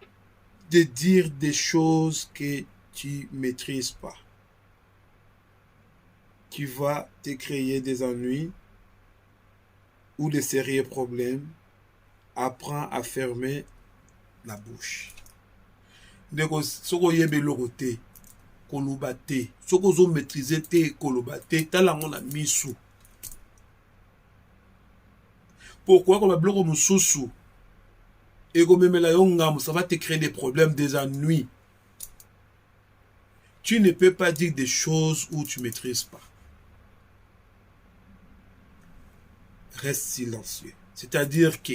de dire des choses que tu ne maîtrises pas. Qui va te créer des ennuis ou des sérieux problèmes. Apprends à fermer la bouche. Donc, ce qu'on y est beloroté, koloba te. Soki ozo maîtriser te koloba te, tala ngo na misu. Pourquoi koloba biloko mosusu ekomemela yo ngambo, ça va te créer des problèmes, des ennuis. Tu ne peux pas dire des choses où tu ne maîtrises pas. Reste silencieux. C'est-à-dire que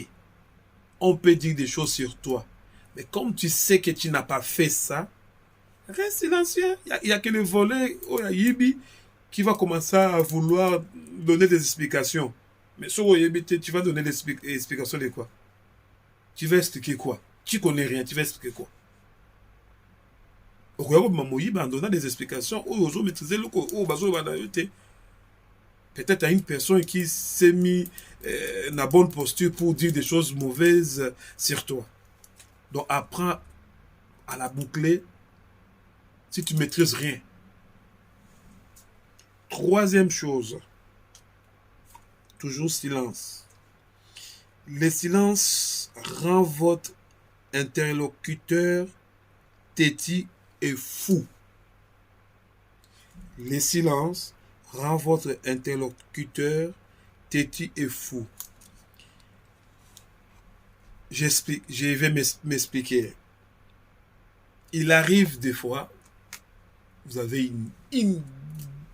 on peut dire des choses sur toi, mais comme tu sais que tu n'as pas fait ça, reste silencieux. Il y a que le volet Yibi qui va commencer à vouloir donner des explications. Mais sur Yibi, tu vas donner des explications de quoi? Tu vas expliquer quoi? Tu connais rien, tu vas expliquer quoi? En donnant des explications, peut-être à une personne qui s'est mis dans la bonne posture pour dire des choses mauvaises sur toi. Donc apprends à la boucler si tu ne maîtrises rien. Troisième chose, toujours silence. Le silence rend votre interlocuteur têtu et fou. Le silence rend votre interlocuteur têtu et fou. Je vais m'expliquer. Il arrive des fois, vous avez une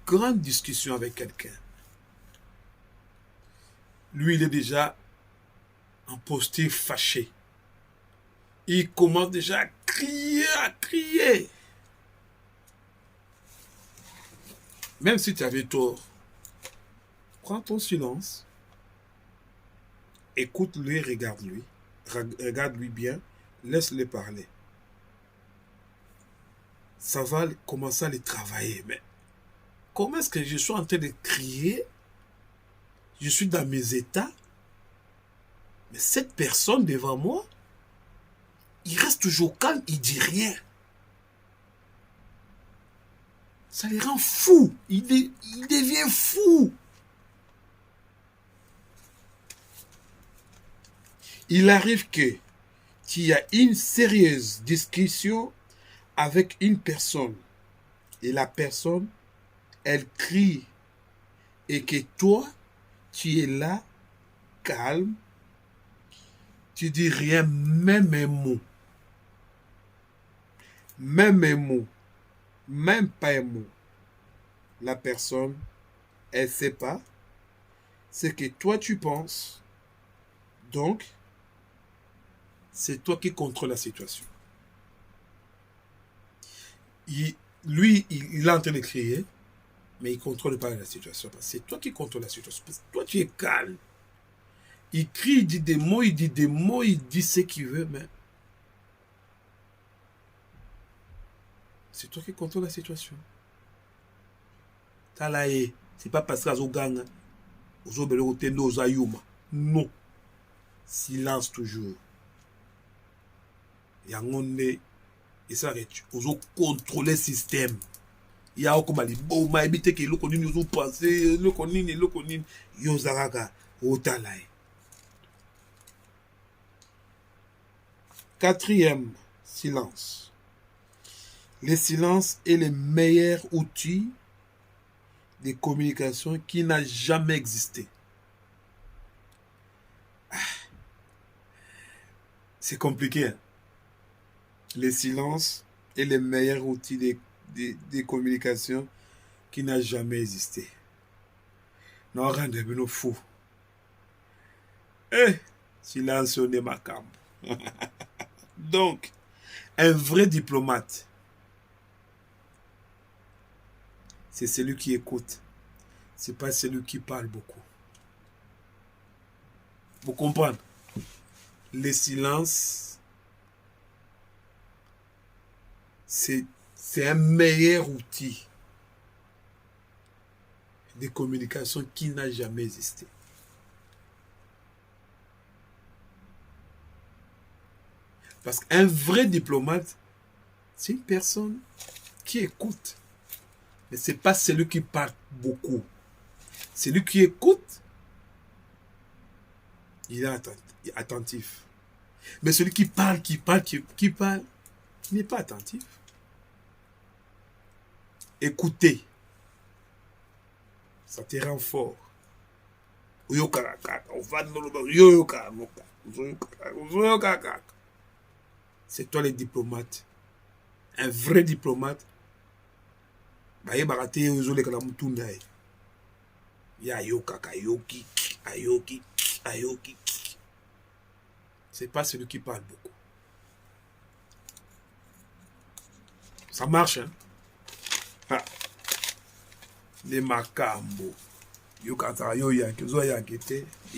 grande discussion avec quelqu'un. Lui, il est déjà en posture fâché. Il commence déjà à crier, à crier. Même si tu avais tort, prends ton silence, écoute-lui, regarde-lui bien, laisse-le parler. Ça va commencer à le travailler. Mais comment est-ce que je suis en train de crier? Je suis dans mes états. Mais cette personne devant moi, il reste toujours calme, il ne dit rien. Ça les rend fous. Il devient fou. Il arrive que qu'il y a une sérieuse discussion avec une personne. Et la personne, elle crie. Et que toi, tu es là, calme. Tu dis rien, même un mot. Même un mot. Même pas un mot. La personne, elle ne sait pas ce que toi tu penses. Donc, c'est toi qui contrôles la situation. Lui, il est en train de crier, mais il ne contrôle pas la situation. C'est toi qui contrôles la situation. Parce que toi, tu es calme. Il crie, il dit des mots, il dit ce qu'il veut, mais c'est toi qui contrôle la situation. Talaye, c'est pas parce que Azoganga, non. Silence toujours. Yangonde, et ça, vous contrôler le système. Il y a comme les beaux, mais éviter que le connu nous passe, le connu, yozaraga, otalaye. Quatrième, silence. Le silence est le meilleur outil de communication qui n'a jamais existé. C'est compliqué. Hein? Le silence est le meilleur outil de communication qui n'a jamais existé. Non, rendez-vous fou. Silence on est macabre. Donc, un vrai diplomate, c'est celui qui écoute. C'est pas celui qui parle beaucoup. Vous comprenez? Le silence, c'est un meilleur outil de communication qui n'a jamais existé. Parce qu'un vrai diplomate, c'est une personne qui écoute. Mais ce n'est pas celui qui parle beaucoup. Celui qui écoute, il est attentif. Mais celui qui parle, qui n'est pas attentif. Mais celui qui parle, qui n'est pas attentif. Écouter. Ça te rend fort. C'est toi le diplomate. Un vrai diplomate. C'est pas celui qui parle beaucoup. Ça marche, hein? Ah. Les macambo. Il y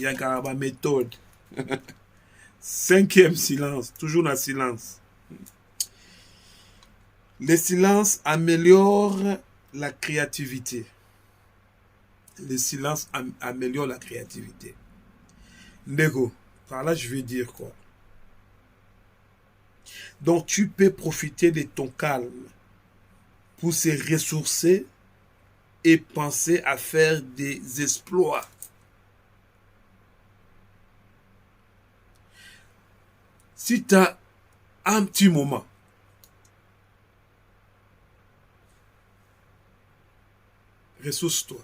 a une méthode. Cinquième silence. Toujours dans le silence. Le silence améliore la créativité. Le silence améliore la créativité. Nego, par là, je vais dire quoi? Donc, tu peux profiter de ton calme pour se ressourcer et penser à faire des exploits. Si tu as un petit moment, ressource-toi.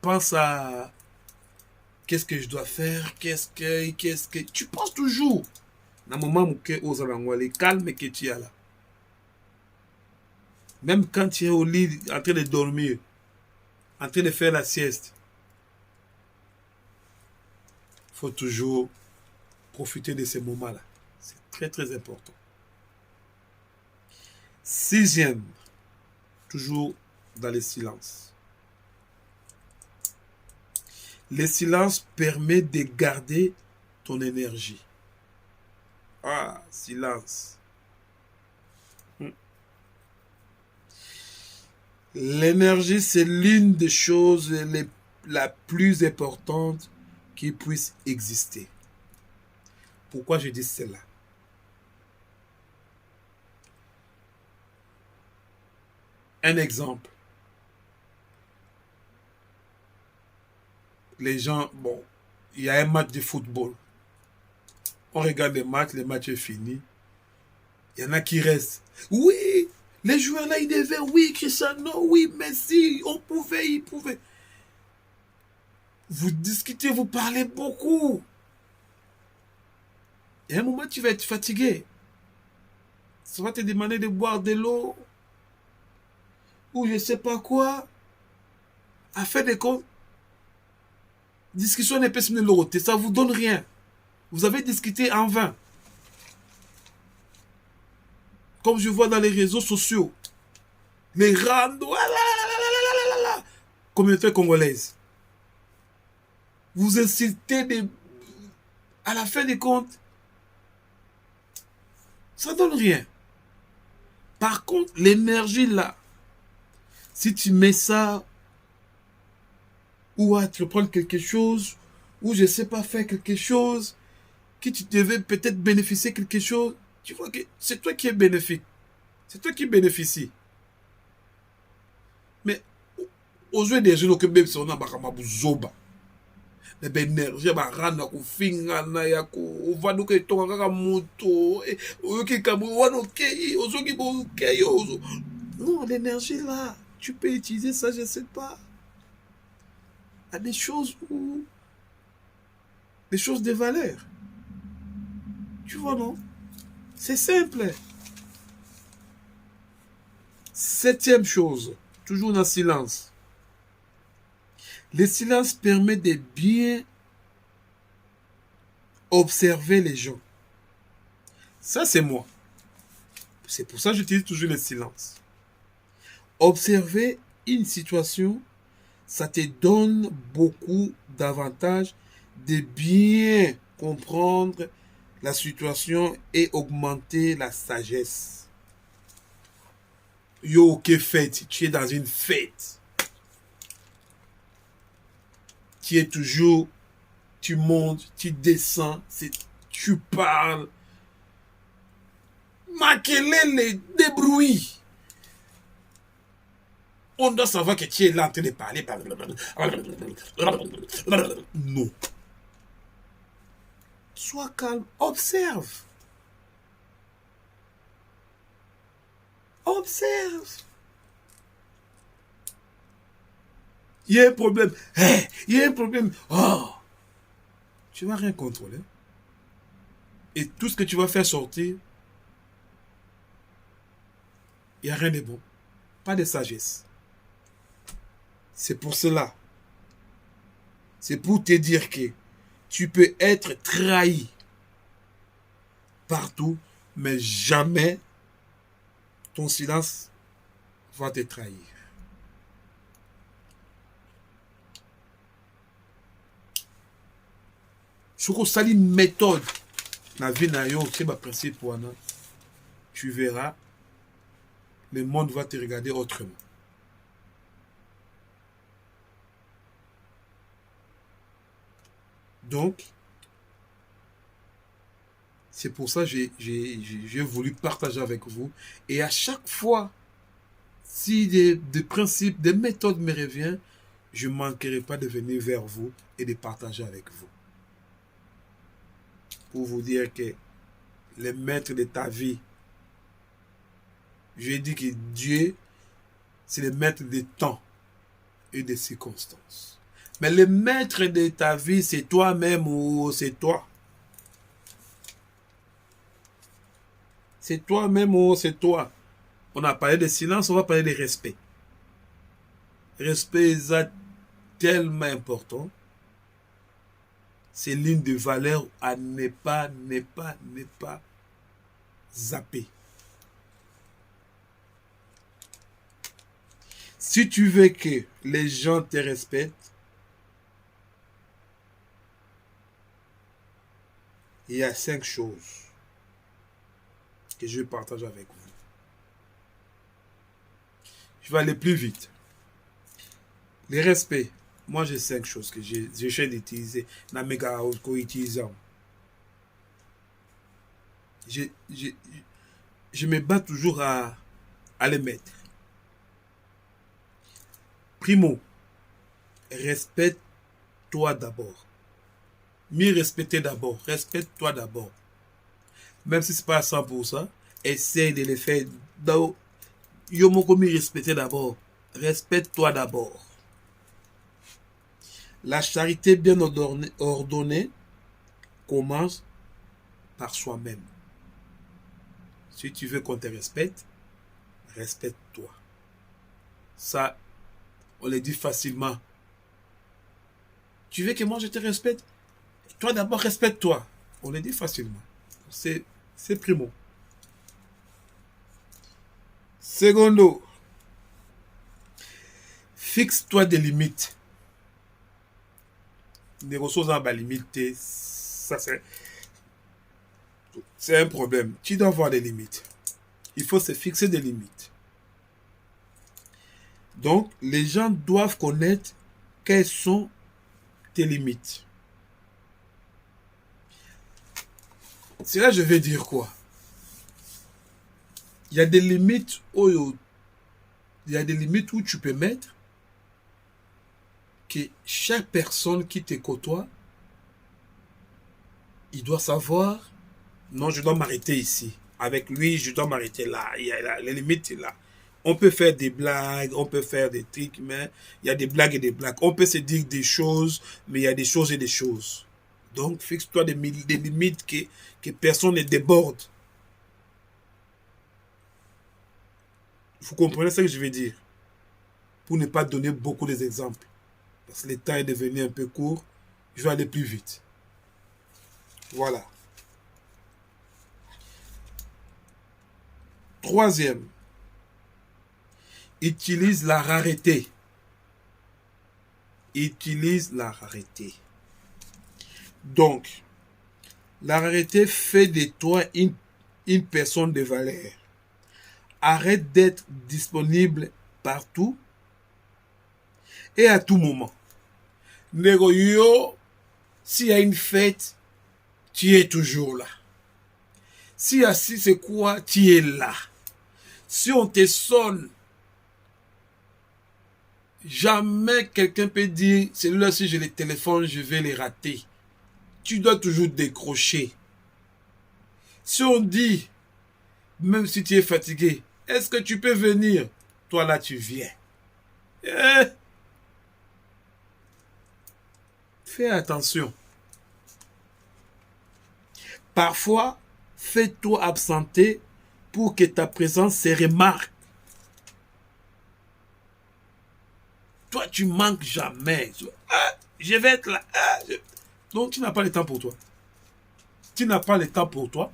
Pense à qu'est-ce que je dois faire, qu'est-ce que... Tu penses toujours. Dans le moment où tu es calme que tu es là. Même quand tu es au lit en train de dormir, en train de faire la sieste, il faut toujours profiter de ces moments-là. C'est très, très important. Sixième, toujours dans le silence. Le silence permet de garder ton énergie. Ah, silence. L'énergie, c'est l'une des choses la plus importante qui puisse exister. Pourquoi je dis cela? Un exemple. Les gens, bon, il y a un match de football. On regarde le match est fini. Il y en a qui restent. Oui, les joueurs là, ils devaient, oui, Cristiano, oui, Messi, on pouvait, ils pouvaient. Vous discutez, vous parlez beaucoup. Et à un moment, tu vas être fatigué. Ça va te demander de boire de l'eau. Ou je ne sais pas quoi. À faire des comptes. Discussion n'est pas sur le ça ne vous donne rien. Vous avez discuté en vain. Comme je vois dans les réseaux sociaux. Les randos. Communauté congolaise. Vous incitez à la fin des comptes. Ça ne donne rien. Par contre, l'énergie là. Si tu mets ça. Ou à te prendre quelque chose. Ou je ne sais pas faire quelque chose. Que tu devais peut-être bénéficier quelque chose. Tu vois que c'est toi qui es bénéfique. C'est toi qui bénéficie. Mais, aux yeux des gens, même si on a un zoba, l'énergie, rana ku fingana ya ku uvadu ke tonga kaka moto, oyoki kamu wano kei, ozoki bo kei ozo. Non, l'énergie là, tu peux utiliser ça, je sais pas. À des choses où, des choses de valeur. Tu vois, non? C'est simple. Septième chose, toujours dans le silence. Le silence permet de bien observer les gens. Ça, c'est moi. C'est pour ça que j'utilise toujours le silence. Observer une situation, ça te donne beaucoup d'avantages de bien comprendre la situation et augmenter la sagesse. Yo, que fête, tu es dans une fête. Tu es toujours, tu montes, tu descends, tu parles. Makelele, débrouille. On doit savoir que tu es là en train de parler. Non. Sois calme, observe. observe. Il y a un problème. Hey, il y a un problème. Oh, tu ne vas rien contrôler. Et tout ce que tu vas faire sortir, il n'y a rien de bon. Pas de sagesse. C'est pour cela. C'est pour te dire que tu peux être trahi partout, mais jamais ton silence va te trahir. Si tu as une méthode dans la vie, c'est un principe, tu verras, le monde va te regarder autrement. Donc, c'est pour ça que j'ai voulu partager avec vous. Et à chaque fois, si des principes, des méthodes me reviennent, je ne manquerai pas de venir vers vous et de partager avec vous. Pour vous dire que le maître de ta vie, je dis que Dieu, c'est le maître des temps et des circonstances. Mais le maître de ta vie, c'est toi-même ou c'est toi. C'est toi-même ou c'est toi. On a parlé de silence, on va parler de respect. Respect est tellement important. C'est l'une des valeurs à ne pas zapper. Si tu veux que les gens te respectent, il y a 5 choses que je vais partager avec vous. Je vais aller plus vite. Le respect. Moi, j'ai 5 choses que j'essaie d'utiliser. Je me bats toujours à les mettre. Primo, respecte-toi d'abord. Mieux respecter d'abord. Respecte-toi d'abord. Même si ce n'est pas à 100%, essaye de le faire. Yo moko mieux respecter d'abord. Respecte-toi d'abord. La charité bien ordonnée commence par soi-même. Si tu veux qu'on te respecte, respecte-toi. Ça, on le dit facilement. Tu veux que moi je te respecte? Toi d'abord, respecte-toi. On le dit facilement. C'est primo. Secondo, fixe-toi des limites. Des ressources en bas limité, ça c'est un problème. Tu dois avoir des limites. Il faut se fixer des limites. Donc, les gens doivent connaître quelles sont tes limites. C'est là que je vais dire quoi? Il y a des limites où tu peux mettre que chaque personne qui te côtoie, il doit savoir, non, je dois m'arrêter ici. Avec lui, je dois m'arrêter là. Les limites sont là. On peut faire des blagues, on peut faire des trucs, mais il y a des blagues et des blagues. On peut se dire des choses, mais il y a des choses et des choses. Donc, fixe-toi des limites que personne ne déborde. Vous comprenez ce que je veux dire? Pour ne pas donner beaucoup d'exemples. Parce que le temps est devenu un peu court. Je vais aller plus vite. Voilà. Troisième. Utilise la rareté. Utilise la rareté. Donc, la rareté fait de toi une personne de valeur. Arrête d'être disponible partout et à tout moment. Négoyo, s'il y a une fête, tu es toujours là. S'il y a si c'est quoi, tu es là. Si on te sonne, jamais quelqu'un peut dire, celui-là, si je les téléphone, je vais les rater. Tu dois toujours décrocher. Si on dit, même si tu es fatigué, Est-ce que tu peux venir? Toi là, tu viens. Eh, fais attention. Parfois, fais-toi absenter pour que ta présence se remarque. Toi, tu manques jamais. Ah, je vais être là. Ah, donc, tu n'as pas le temps pour toi. Tu n'as pas le temps pour toi.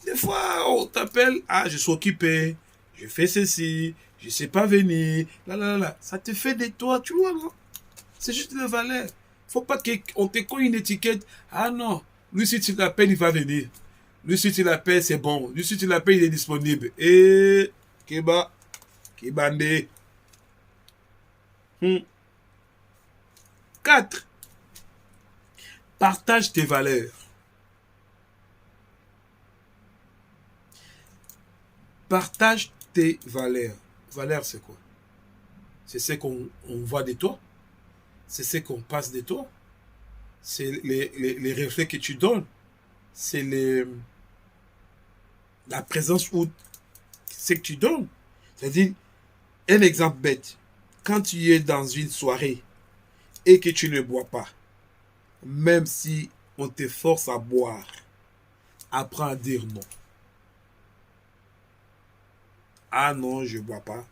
Des fois, on t'appelle. Ah, je suis occupé. Je fais ceci. Je ne sais pas venir. Là, là, là, là. Ça te fait de toi, tu vois, non? C'est juste une valeur. Faut pas qu'on te colle une étiquette. Ah non, lui, si tu l'appelles, il va venir. Lui, si tu l'appelles, c'est bon. Lui, si tu l'appelles, il est disponible. Et Keba, Kebande. 4. Partage tes valeurs. Partage tes valeurs. Valeurs, c'est quoi? C'est ce qu'on voit de toi. C'est ce qu'on passe de toi. C'est les reflets que tu donnes. C'est la présence ou ce que tu donnes. C'est-à-dire, un exemple bête. Quand tu es dans une soirée et que tu ne bois pas, même si on te force à boire, apprends à dire non. Ah non, je ne bois pas.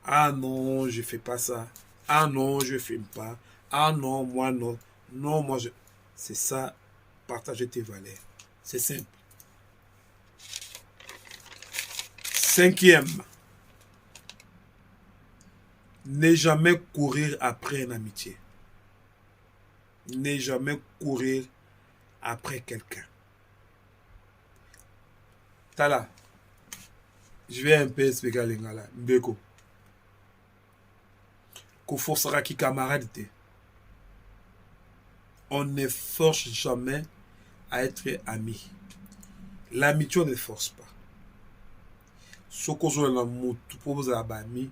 Ah non, je ne fais pas ça. Ah non, je ne fume pas. Ah non, moi non. Non, moi je... C'est ça, partager tes valeurs. C'est simple. 5e, ne jamais courir après une amitié. Ne jamais courir après quelqu'un. Tala, je vais un peu expliquer à l'ingala. Mbeko. Qu'on forcera qui camarade. On ne force jamais à être amis. L'amitié, on ne force pas. Ce que vous avez amis,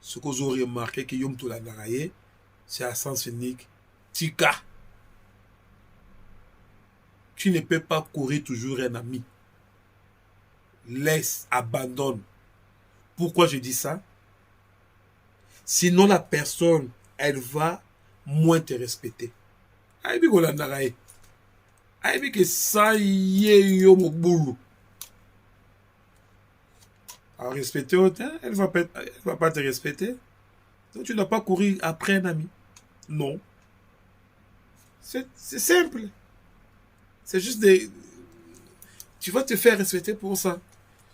ce que vous avez remarqué que yom to la naraye, c'est à sens unique. Tika. Tu ne peux pas courir toujours un ami. Laisse, abandonne. Pourquoi je dis ça? Sinon, la personne, elle va moins te respecter. Aïbi ko la naraye. Aïbi que ça y est yo moboulou. Alors, respecter autant, elle va pas te respecter. Donc, tu ne dois pas courir après un ami. Non. C'est simple. C'est juste des... Tu vas te faire respecter pour ça.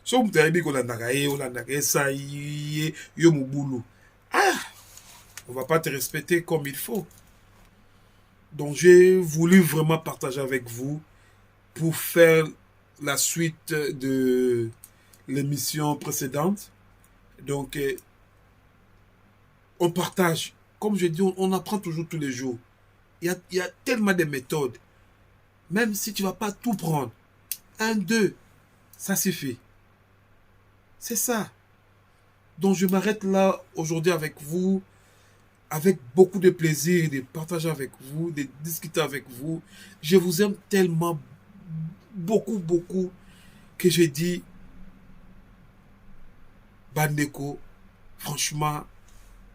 Si on te dit qu'on a ça y est, yo moboulou. Ah! On va pas te respecter comme il faut. Donc, j'ai voulu vraiment partager avec vous pour faire la suite de l'émission précédente. Donc, on partage. Comme je dis, on apprend toujours tous les jours. Il y a tellement de méthodes. Même si tu ne vas pas tout prendre. 1, 2, ça suffit. C'est ça. Donc, je m'arrête là aujourd'hui avec vous, avec beaucoup de plaisir de partager avec vous, de discuter avec vous. Je vous aime tellement, beaucoup, beaucoup, que je dis, Bandeko, franchement,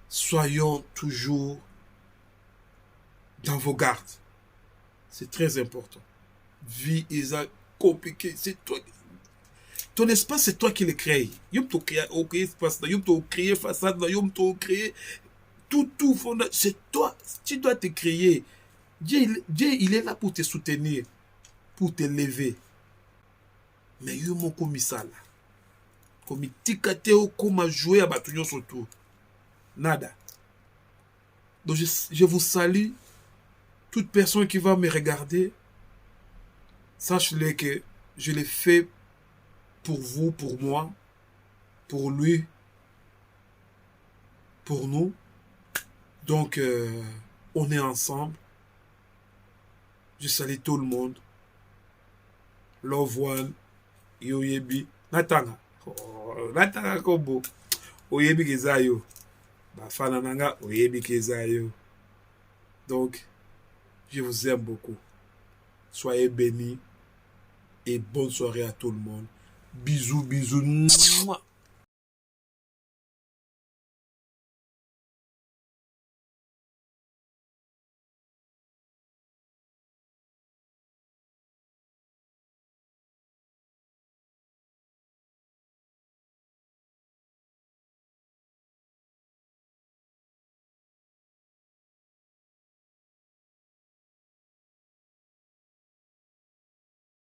soyons toujours dans vos gardes. C'est très important. Vie est compliquée. C'est toi. Ton espace, c'est toi qui le crée. Yom to créer espace, yom to créer façade, yom to créer tout, c'est toi. Tu dois te créer. Dieu, il est là pour te soutenir, pour te lever. Mais yom comme ça là. Comme tikateo comme jouer à bâtonnier surtout. Nada. Donc je vous salue. Toute personne qui va me regarder, sache-le que je l'ai fait pour vous, pour moi, pour lui, pour nous. Donc, on est ensemble. Je salue tout le monde. Love one, Yoyebi, Natanga. Natanga Kobo. Oyebi Kezayo. Bafana Nanga, Oyebi Kezayo. Donc, je vous aime beaucoup. Soyez bénis et bonne soirée à tout le monde. Bisous, bisous. Mouah.